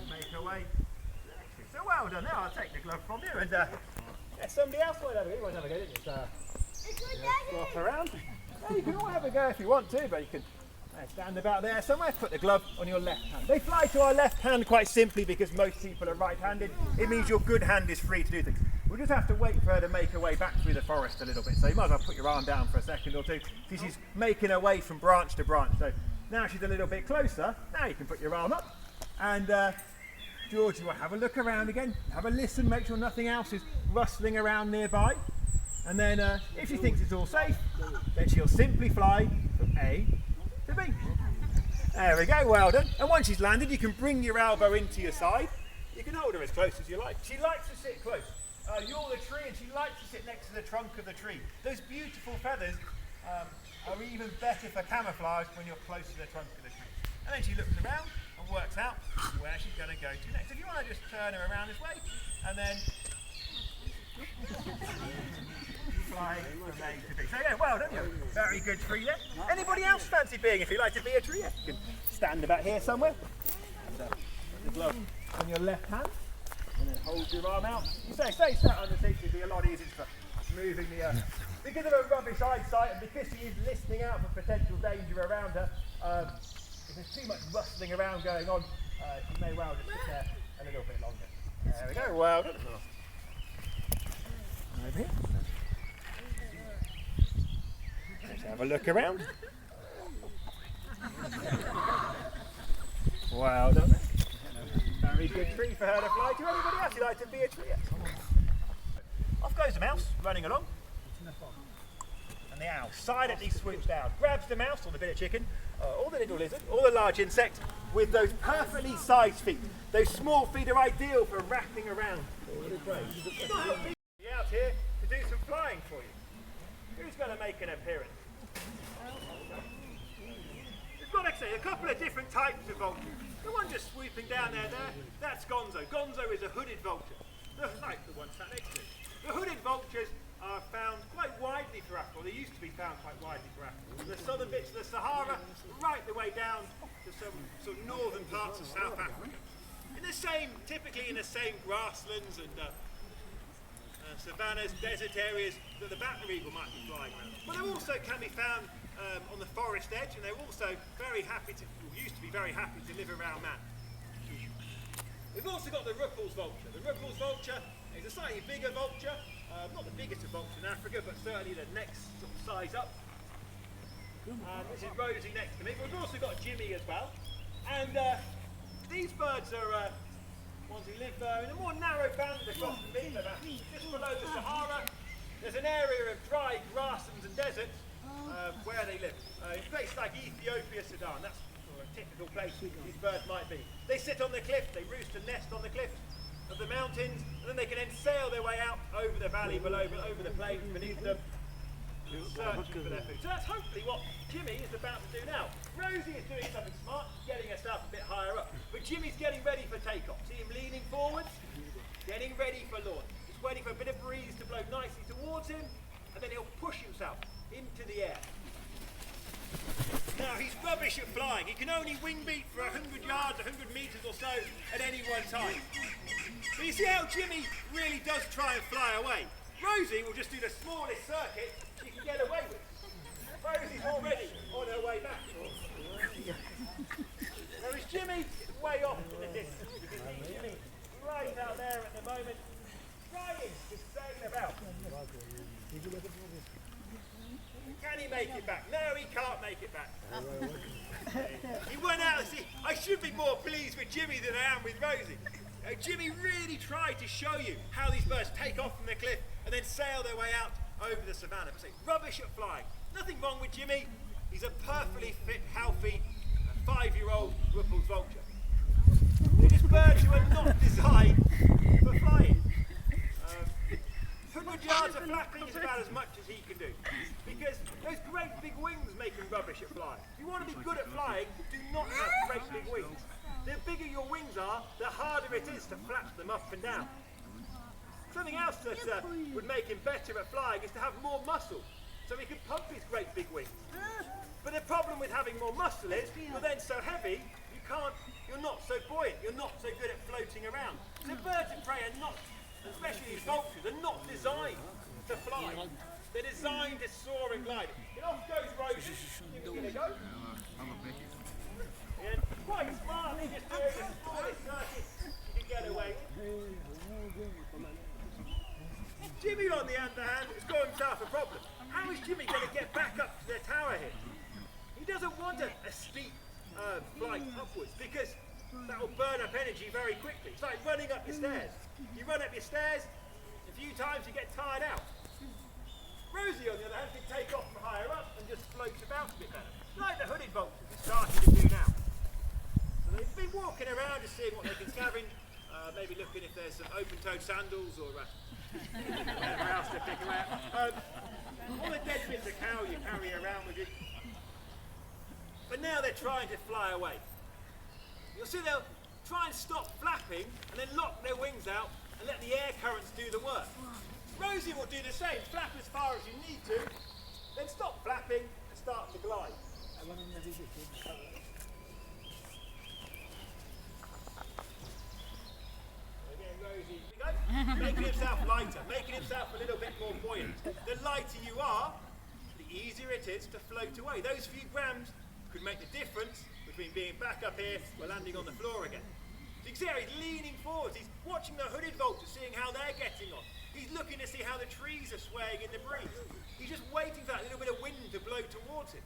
Speaker 1: make her way. So well done. Now I'll take the glove from you and somebody else might have a go. You might have a go, didn't you? So, swap around. Yeah, you can all have a go if you want to, but you can stand about there somewhere. Put the glove on your left hand. They fly to our left hand quite simply because most people are right-handed. It means your good hand is free to do things. We'll just have to wait for her to make her way back through the forest a little bit. So you might as well put your arm down for a second or two. See, she's making her way from branch to branch. So now she's a little bit closer. Now you can put your arm up And Georgie will have a look around again, have a listen, make sure nothing else is rustling around nearby. And then if she thinks it's all safe, then she'll simply fly from A to B. There we go, well done. And once she's landed, you can bring your elbow into your side. You can hold her as close as you like. She likes to sit close. You're the tree and she likes to sit next to the trunk of the tree. Those beautiful feathers are even better for camouflage when you're close to the trunk of the tree. And then she looks around and works out where she's going to go to next. If you want to just turn her around this way and then fly from A to B. So yeah, well done you. Very good tree there. Anybody else fancy being, if you like to be a tree? You can stand about here somewhere. And, the glove on your left hand. And then hold your arm out. You say, stay sat on the seat, it'd be a lot easier for moving the earth. Because of her rubbish eyesight and because she is listening out for potential danger around her, if there's too much rustling around going on, she may well just sit there a little bit longer. There we go, well done. Over here. Let's have a look around. Well done. Very good tree for her to fly to. Anybody else who'd like to be a tree? Off goes the mouse, running along. And the owl silently swoops down, grabs the mouse or the bit of chicken, or the little lizard, or the large insect, with those perfectly sized feet. Those small feet are ideal for wrapping around the little prey. Be out here to do some flying for you. Who's going to make an appearance? We've got actually a couple of different types of vultures. The one just swooping down there, that's Gonzo. Gonzo is a hooded vulture, like the one sat next to it. The hooded vultures are found quite widely throughout Africa, or they used to be found quite widely throughout Africa. From the southern bits of the Sahara, right the way down to some sort of northern parts of South Africa. Typically in the same grasslands and savannas, desert areas that the Bateleur Eagle might be flying around. But they also can be found on the forest edge, and they're also very happy to, or used to be very happy to live around that. We've also got the Ruppells vulture. The Ruppells vulture is a slightly bigger vulture, not the biggest of vultures in Africa, but certainly the next sort of size up. This is Rosie next to me, but we've also got Jimmy as well. And these birds are ones who live in a more narrow band across the middle, just below the Sahara. There's an area of dry grasslands and deserts where they live. In places like Ethiopia, Sudan, that's a typical place these birds might be. They sit on the cliff, they roost and nest on the cliffs of the mountains, and then they can then sail their way out over the valley below, over the plains beneath them, searching for their food. So that's hopefully what Jimmy is about to do now. Rosie is doing something smart, getting herself a bit higher up, but Jimmy's getting ready for takeoff. See him leaning forwards, getting ready for launch. He's waiting for a bit of breeze to blow nicely towards him, and then he'll push himself into the air. Now he's rubbish at flying. He can only wing beat for 100 yards, 100 metres or so at any one time. But you see how Jimmy really does try and fly away. Rosie will just do the smallest circuit she can get away with. Rosie's already on her way back. Whereas Jimmy is way off in the distance. You can see Jimmy right out there at the moment, trying to sail about. Can he make it back? No, he can't make it back. He went out and see, I should be more pleased with Jimmy than I am with Rosie. Jimmy really tried to show you how these birds take off from the cliff and then sail their way out over the savannah. But say, rubbish at flying. Nothing wrong with Jimmy. He's a perfectly fit, healthy, 5-year-old Ruppells vulture. They're just birds who are not designed for flying. 100 yards of flapping is about as much as he can do. Because those great big wings make him rubbish at flying. If you want to be good at flying, do not have great big wings. The bigger your wings are, the harder it is to flap them up and down. Something else that would make him better at flying is to have more muscle, so he can pump his great big wings. But the problem with having more muscle is, you're then so heavy, you're not so buoyant, you're not so good at floating around. So birds of prey are not, especially these vultures, are not designed to fly. They're designed to soar and glide. And off goes Rosie. Give it a go. And quite smartly, just doing the smallest circuit you can get away with. Jimmy, on the other hand, has got himself a problem. How is Jimmy going to get back up to their tower here? He doesn't want a steep flight upwards because that will burn up energy very quickly. It's like running up your stairs. You run up your stairs, a few times you get tired out. Rosie, on the other hand, can take off from higher up and just floats about a bit better. Like the hooded vultures are starting to do now. So they've been walking around just seeing what they can scavenge, maybe looking if there's some open-toed sandals or whatever else to pick around. All the dead bits of cow you carry around with you. But now they're trying to fly away. You'll see they'll try and stop flapping and then lock their wings out and let the air currents do the work. Rosie will do the same, flap as far as you need to, then stop flapping and start to glide. Again, Rosie, making himself lighter, making himself a little bit more buoyant. The lighter you are, the easier it is to float away. Those few grams could make the difference between being back up here or landing on the floor again. So you can see how he's leaning forwards, he's watching the hooded vultures, seeing how they're getting on. He's looking to see how the trees are swaying in the breeze. He's just waiting for that little bit of wind to blow towards him.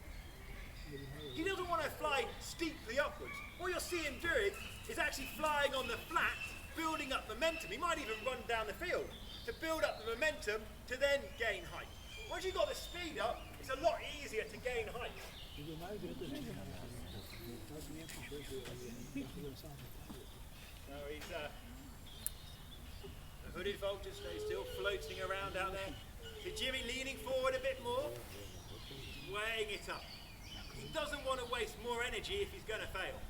Speaker 1: He doesn't want to fly steeply upwards. What you'll see him doing is actually flying on the flat, building up momentum. He might even run down the field to build up the momentum to then gain height. Once you've got the speed up, it's a lot easier to gain height. So he's the hooded vulture stays still floating around out there. So Jimmy leaning forward a bit more, weighing it up. He doesn't want to waste more energy if he's going to fail.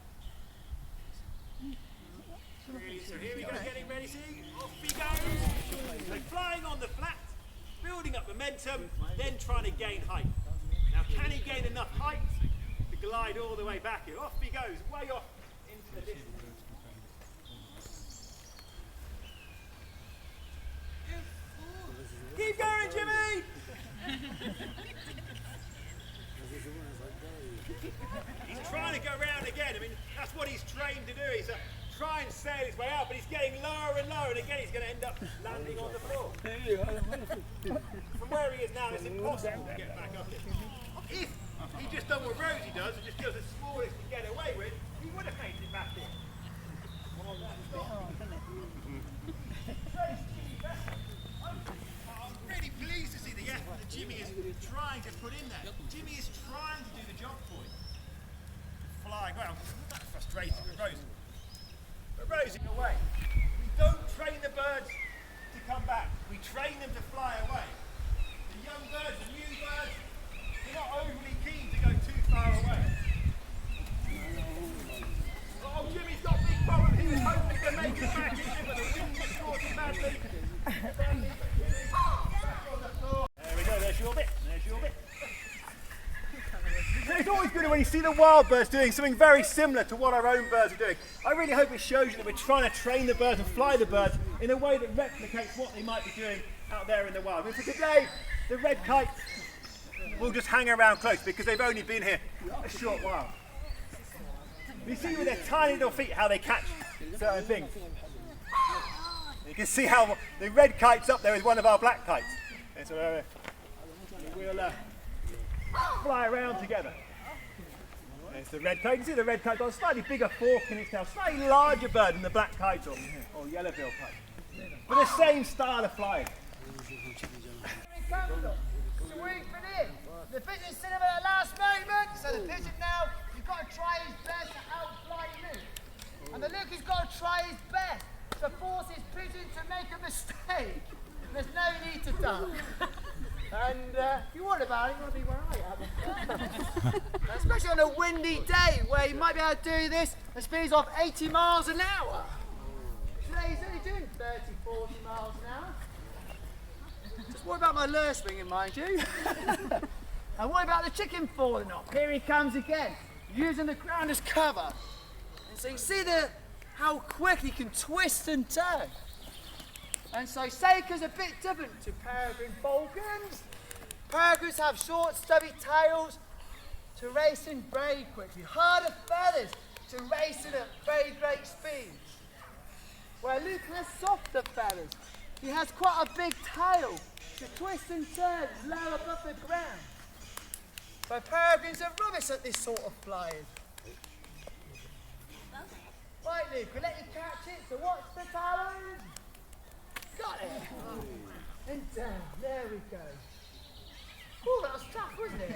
Speaker 1: So here we go, getting ready, see? Off he goes. So flying on the flat, building up momentum, then trying to gain height. Now can he gain enough height to glide all the way back here? Off he goes, way off into the distance. Keep going, Jimmy! He's trying to go round again. I mean, that's what he's trained to do. He's try and sail his way out, but he's getting lower and lower, and again he's going to end up landing on the floor. From where he is now, it's impossible to get back up here. If he just done what Rosie does and just does the smallest he can get away with, he would have made it back in. I'm really pleased to see the effort that Jimmy is trying to put in there. Jimmy is trying to do the job for him. Flying well, that's frustrating with Rosie. But Rosie, away. We don't train the birds to come back. We train them to fly away. The young birds, the new birds, they're not overly keen to go too far away. Oh, Jimmy's got big problems. He was hoping to make it back in, but the wind was caught him badly. There we go, there's your bit. There's your bit. So it's always good when you see the wild birds doing something very similar to what our own birds are doing. I really hope it shows you that we're trying to train the birds and fly the birds in a way that replicates what they might be doing out there in the wild. I mean, for today, the red kites will just hang around close because they've only been here a short while. You see with their tiny little feet how they catch certain things. You can see how the red kite's up there with one of our black kites. And so we'll fly around together. There's the red kite. You can see the red kite's got a slightly bigger fork in its tail, slightly larger bird than the black kite or yellow-bill kite. But the same style of flying.
Speaker 2: Sweep it in. The pigeon's sitting at the last moment, so the pigeon now, you've got to try his best to outfly Luke. And the Luke has got to try his best to force his pigeon to make a mistake. There's no need to duck. And if you worry about it, you want to be where I am. Especially on a windy day where you might be able to do this at speeds of 80 miles an hour. Today he's only doing 30, 40 miles an hour. Just worry about my lure swinging, mind you. And worry about the chicken falling off. Here he comes again, using the ground as cover. And so you see how quick he can twist and turn. And so Seika's a bit different to peregrine falcons. Peregrines have short, stubby tails to race in very quickly, harder feathers to race in at very great speeds. Where Luke has softer feathers. He has quite a big tail to twist and turn low above the ground. But peregrines are rubbish at this sort of flying. Right, Luke, we'll let you catch it, so watch the talons. Got it. And down, there we go. Oh, that was tough, wasn't it?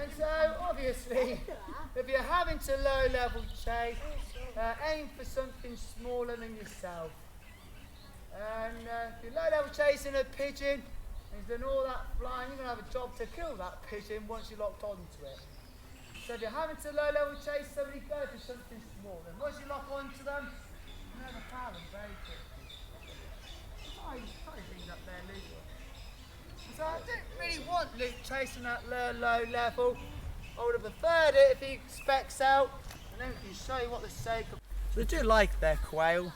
Speaker 2: And so, obviously, if you're having to low-level chase, aim for something smaller than yourself. And if you're low-level chasing a pigeon, and he's done all that flying, you're going to have a job to kill that pigeon once you're locked onto it. So if you're having to low-level chase somebody, go for something small. And once you lock onto them, you never power them very quickly. Try things up there, Luke. So I didn't really want Luke chasing that low level. I would have preferred it if he specs out, and then we can show you what the sake of. So they do like their quail.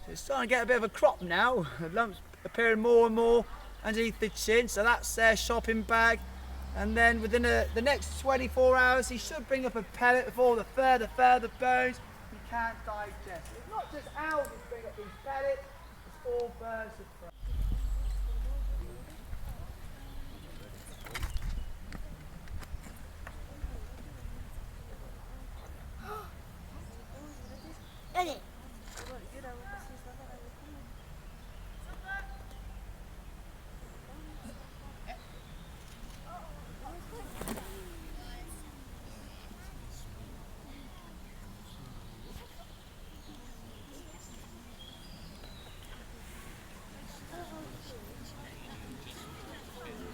Speaker 2: So it's starting to get a bit of a crop now. The lumps appearing more and more underneath the chin, so that's their shopping bag. And then within the next 24 hours, he should bring up a pellet with all the further bones he can't digest. It's not just owls that bring up these pellets, it's all birds of prey.
Speaker 4: Ready?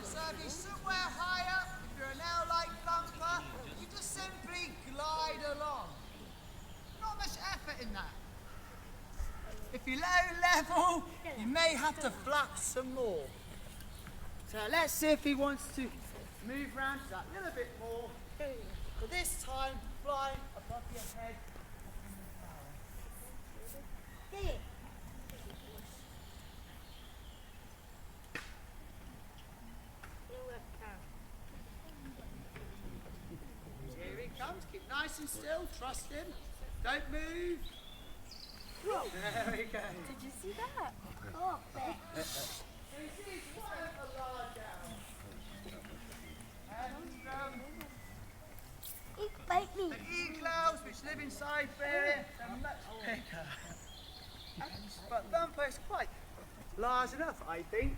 Speaker 2: So if you're somewhere high up, if you're an owl like Thumper, you just simply glide along. Not much effort in that. If you're low level, you may have to flap some more. So let's see if he wants to move round to that a little bit more. But this time, flying above your head.
Speaker 4: Ready?
Speaker 2: Here he comes. Keep nice and still. Trust him. Don't move. There we go.
Speaker 4: Did you see that? Oh, there.
Speaker 2: So you see, it's quite a large owl. And
Speaker 4: It bite me.
Speaker 2: the eagles, which live in Siberia, are much bigger. But Thumper is quite large enough, I think.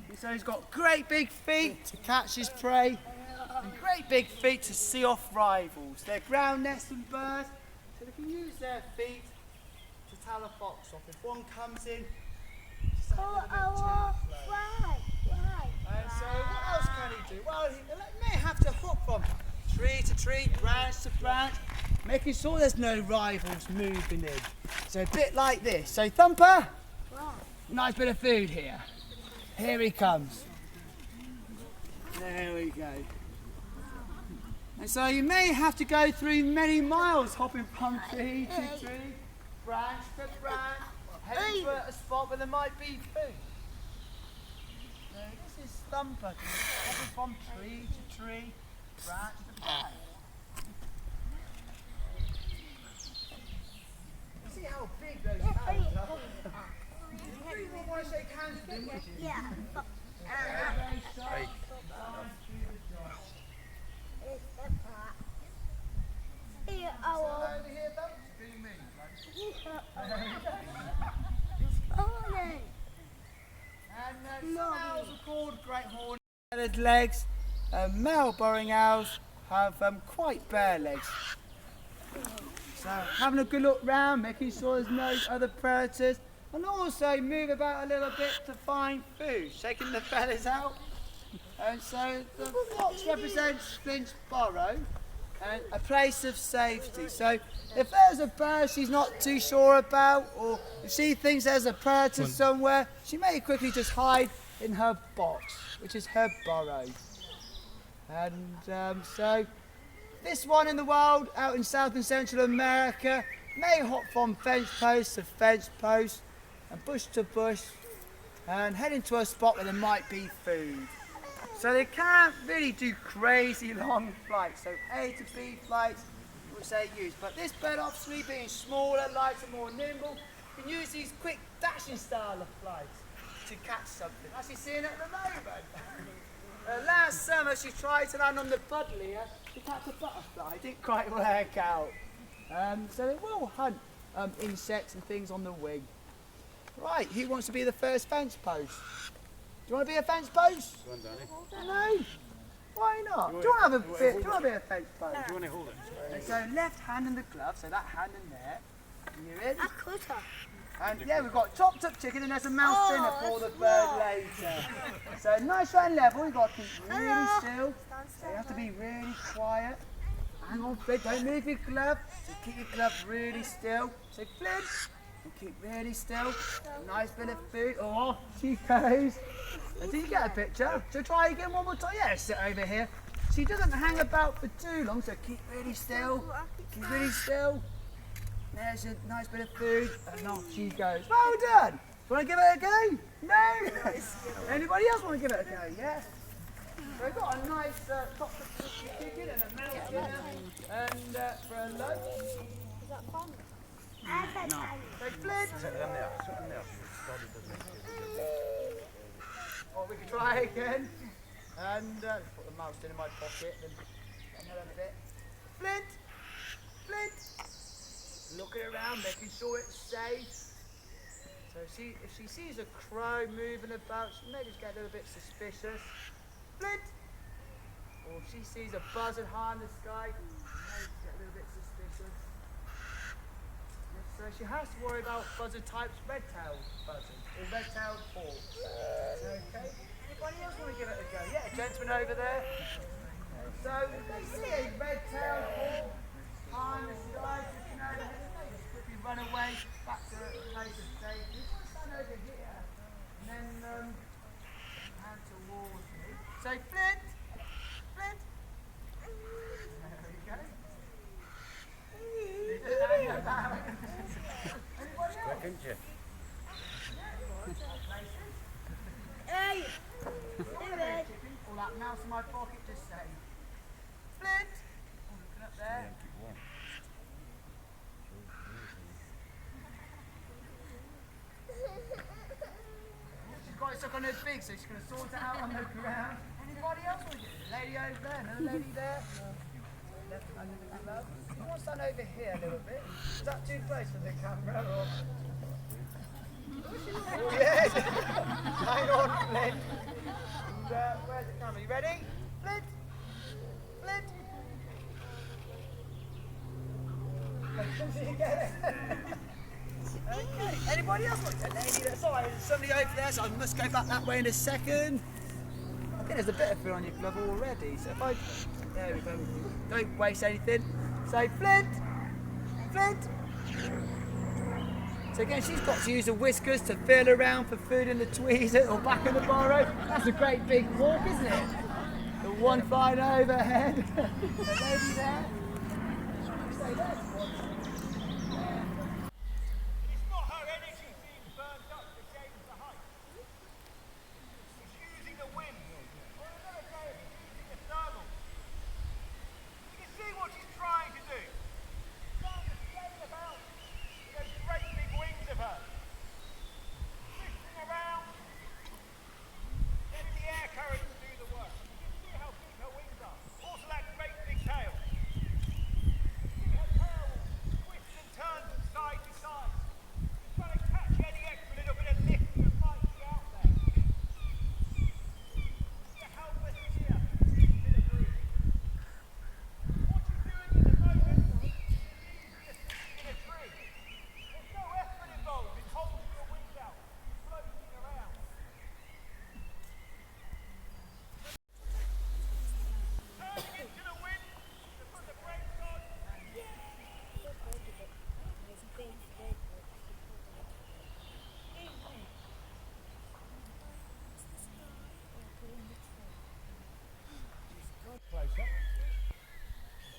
Speaker 2: And so he's got great big feet to catch his prey, and great big feet to see off rivals. They're ground nesting birds, so they can use their feet to tell a fox off. If one comes in, just have a little bit too slow.
Speaker 4: Why?
Speaker 2: And so what else can he do? Well, he may have to hop from tree to tree, branch to branch, making sure there's no rivals moving in. So a bit like this. So Thumper, nice bit of food here. Here he comes. There we go. And so you may have to go through many miles hopping from tree to tree, branch to branch, heading to a spot where there might be food. So this is Thumper, hopping from tree to tree, branch to branch. See how big those hands are? You wouldn't want to shake hands with him, would you?
Speaker 4: Yeah.
Speaker 2: Very sharp, line through the jaw.
Speaker 4: Here,
Speaker 2: So
Speaker 4: owl.
Speaker 2: over here, don't do me.
Speaker 4: Morning.
Speaker 2: And some owls are called great horn-headed legs. Male burrowing owls have quite bare legs. So having a good look round, making sure there's no other predators, and also move about a little bit to find food, shaking the feathers out. And so the fox represents Flint's burrow and a place of safety. So if there's a bird she's not too sure about, or if she thinks there's a predator somewhere, she may quickly just hide in her box, which is her burrow. And so this one in the wild, out in South and Central America, may hop from fence post to fence post and bush to bush and head into a spot where there might be food. So they can't really do crazy long flights, so A to B flights which they use. But this bird, obviously being smaller, lighter, more nimble, can use these quick dashing style of flights to catch something. As you're seeing at the moment. Last summer she tried to land on the Bateleur to catch a butterfly. It didn't quite work out. So it will hunt insects and things on the wing. Right, who wants to be the first fence post? Do you want to be a fence post?
Speaker 1: Go on, Danny.
Speaker 2: No. Why not? Do you want to have a bit? Do you want to be a fence post?
Speaker 1: Do you want to hold it?
Speaker 2: And so left hand in the glove, so that hand in there. And you're in.
Speaker 4: A cutter.
Speaker 2: And yeah, we've got chopped up chicken and there's a mouse dinner for the bird later. So nice and level, you've got to keep really still. So you have to be really quiet. Hang on, Flint, don't move your glove. So keep your glove really still. So Flint, and keep really still. Nice bit of food. Oh, she goes. And did you get a picture? So try again one more time. Yeah, sit over here. She doesn't hang about for too long, so keep really still. Keep really still. There's a nice bit of food, and off she goes. Well done! Want to give it a go? No? Anybody else want to give it a go? Yes? So we've got a nice chocolate chicken and a mouse dinner, and for a lunch.
Speaker 4: Is that fun?
Speaker 2: So Flint!
Speaker 1: Sit them there. Sit them there.
Speaker 2: Or we can try again. And put the mouse in my pocket and another bit. Flint! Flint! Looking around, making sure it's safe. So if she sees a crow moving about, she may just get a little bit suspicious. Flint! Or if she sees a buzzard high in the sky, she may just get a little bit suspicious. So she has to worry about buzzard types, red-tailed buzzards, or red-tailed hawks. Okay? Anybody else want to give it a go? Yeah, a gentleman over there. So if they see a red-tailed hawk high in the sky, quickly run away back to a place of safety. Stand over here and then hand towards me. Say Flint! Flint! There we go. Anybody else?
Speaker 1: Couldn't you?
Speaker 4: Hey!
Speaker 2: All that mouse in my pocket, just say Flint! Oh, looking up there. She's got it stuck on her beak, so she's going to sort it out and look around. Anybody else want to get it? Lady over there, another lady there. Left under the glove. You want to stand over here a little bit? Is that too close for the camera? Or? Oh, yes! Hang on, Flint. And, where's the camera? You ready? Flint! Flint! Did you get it? Okay. Anybody else want a lady that's sorry, there's somebody over there, so I must go back that way in a second. I think there's a bit of food on your glove already, so if I there we go. Don't waste anything. So Flint! Flint! So again she's got to use the whiskers to feel around for food in the tweezers or back in the burrow. That's a great big walk, isn't it? The one flying overhead. The lady there. Stay there.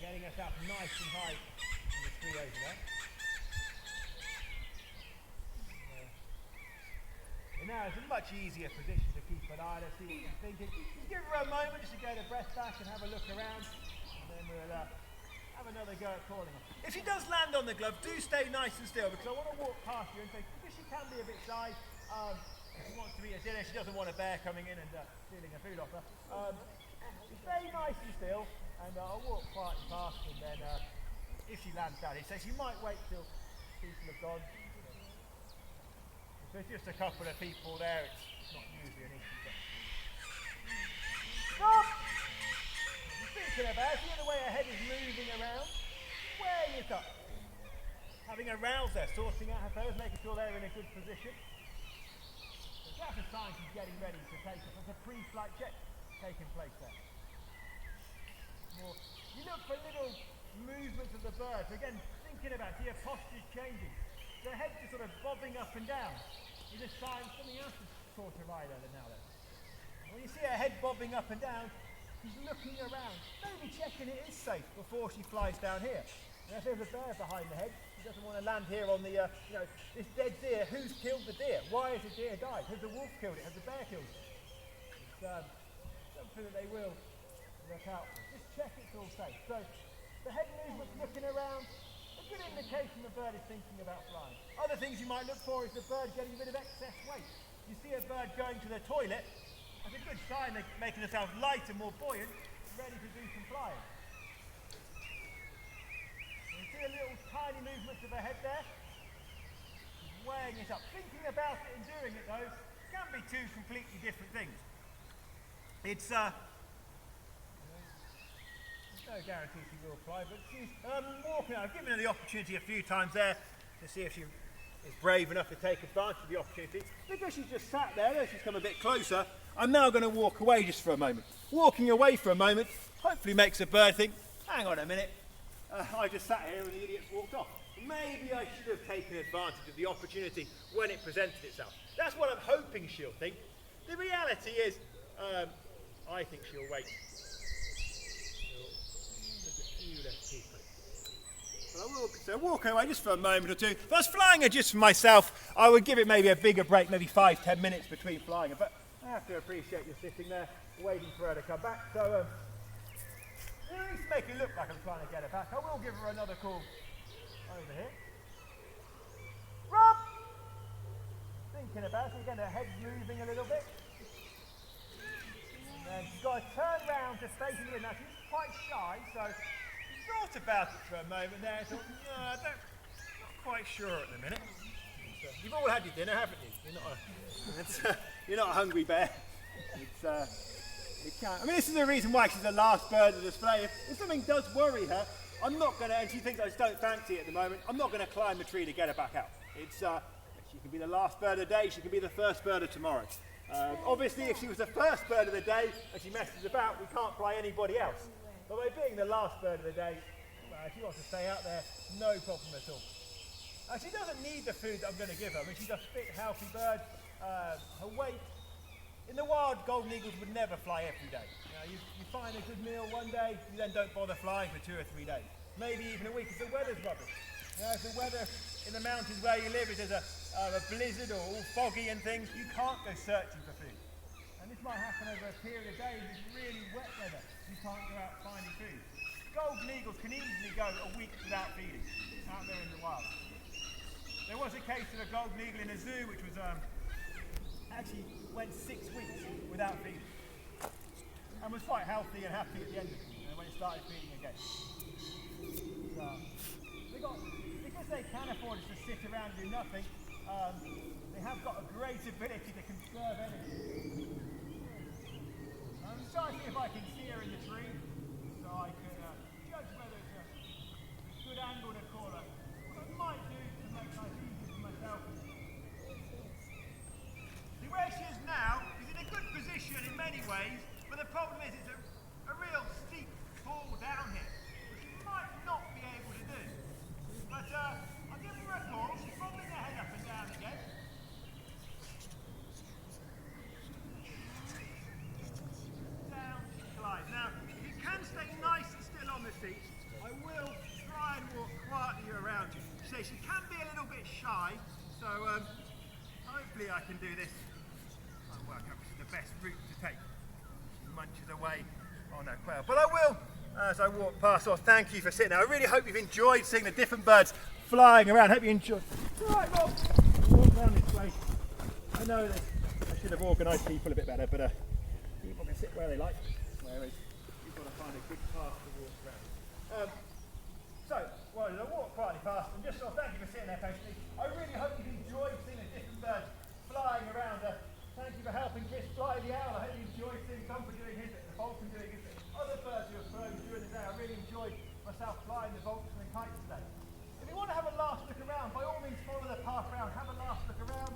Speaker 3: Getting us up nice and high in the tree over there. And now it's a much easier position to keep an eye on, see what she's thinking. Just give her a moment just to get her breath back and have a look around, and then we'll have another go at calling her. If she does land on the glove, do stay nice and still, because I want to walk past you and think, because she can be a bit shy, she wants to eat a dinner, she doesn't want a bear coming in and stealing her food off her. Stay nice and still. and I'll walk quietly past, and then if she lands down, he says she might wait till people have gone. If there's just a couple of people there, it's not usually an issue. Stop! You're thinking about it, the way her head is moving around, weighing it up. Having a rouse there, sorting out her feathers, making sure they're in a good position. That's a sign she's getting ready to take off. There's a pre-flight check taking place there. More. You look for little movements of the bird. Again, thinking about it, your posture's changing. The head just sort of bobbing up and down is a sign something else is sort of right over now then. When you see her head bobbing up and down, she's looking around, maybe checking it is safe before she flies down here. And if there's a bear behind the head, she doesn't want to land here on the, this dead deer. Who's killed the deer? Why has the deer died? Has the wolf killed it? Has the bear killed it? It's something that they will look out for. Just check it's all safe. So the head movement, looking around, a good indication the bird is thinking about flying. Other things you might look for is the bird getting rid of excess weight. You see a bird going to the toilet, that's a good sign they're making themselves lighter, more buoyant, ready to do some flying. You see a little tiny movement of her head there? She's weighing it up. Thinking about it and doing it though can be two completely different things. It's there's no guarantee she will fly, but she's walking out. I've given her the opportunity a few times there to see if she is brave enough to take advantage of the opportunity. Because she's just sat there, as she's come a bit closer, I'm now going to walk away just for a moment. Walking away for a moment hopefully makes a bird think, hang on a minute, I just sat here and the idiot's walked off. Maybe I should have taken advantage of the opportunity when it presented itself. That's what I'm hoping she'll think. The reality is, I think she'll wait. There's a few less people. But I will so walk away just for a moment or two. If I was flying her just for myself, I would give it maybe a bigger break, maybe 5-10 minutes between flying her. But I have to appreciate you sitting there waiting for her to come back. So at least make it look like I'm trying to get her back. I will give her another call over here. Rob! Thinking about it, again, her head's moving a little bit. And then she's got to turn round to face me. Now she's quite shy, so she thought about it for a moment there and thought, no, I'm not quite sure at the minute. So, you've all had your dinner, haven't you? You're not a hungry bear. It can't. I mean, this is the reason why she's the last bird of the display. If something does worry her, I'm not going to, and she thinks I just don't fancy it at the moment, I'm not going to climb the tree to get her back out. She can be the last bird of the day, she can be the first bird of tomorrow. Obviously, if she was the first bird of the day and she messes about, we can't fly anybody else. But by being the last bird of the day, she wants to stay out there, no problem at all. She doesn't need the food that I'm going to give her. I mean, she's a fit, healthy bird. Her weight, in the wild, golden eagles would never fly every day. You find a good meal one day, you then don't bother flying for 2 or 3 days. Maybe even a week if the weather's rubbish. If the weather in the mountains where you live is a blizzard or all foggy and things, you can't go searching for food. And this might happen over a period of days with really wet weather. You can't go out finding food. Golden eagles can easily go a week without feeding out there in the wild. There was a case of a golden eagle in a zoo which was actually went 6 weeks without feeding and was quite healthy and happy at the end of it when it started feeding again. So, because they can afford to sit around and do nothing, they have got a great ability to conserve energy. I'm trying to see if I can see her in the tree so I can judge whether it's a good angle to call her. What I might do to make life easier for myself. See, where she is now is in a good position in many ways, but the problem is it's a real steep fall down here, which you might not be able to do. But I'll give her a call. She's bobbing her head up and down again. Down she glides. Now, you can stay nice and still on the seat. I will try and walk quietly around you. She can be a little bit shy, so hopefully I can do this. I'll work out which is the best route to take. She munches away on her quail. But I will, as I walk past, thank you for sitting there. I really hope you've enjoyed seeing the different birds flying around. Hope you enjoyed. Right, Rob, walk down this way. I know that I should have organised people a bit better, but people can sit where they like, whereas you've got to find a good path to walk around. So, well, as I walk quietly past them, just sort of thank you for sitting there patiently. I really hope you've enjoyed seeing the different birds flying around. Thank you for helping Chris fly the owl. I hope you enjoyed seeing Thumper doing his bit, the Falcon doing his bit. Other birds who have flown during the day, I really enjoyed myself flying the Vultures and Kites today. If you want to have a last look around, by all means follow the path around, have a last look around.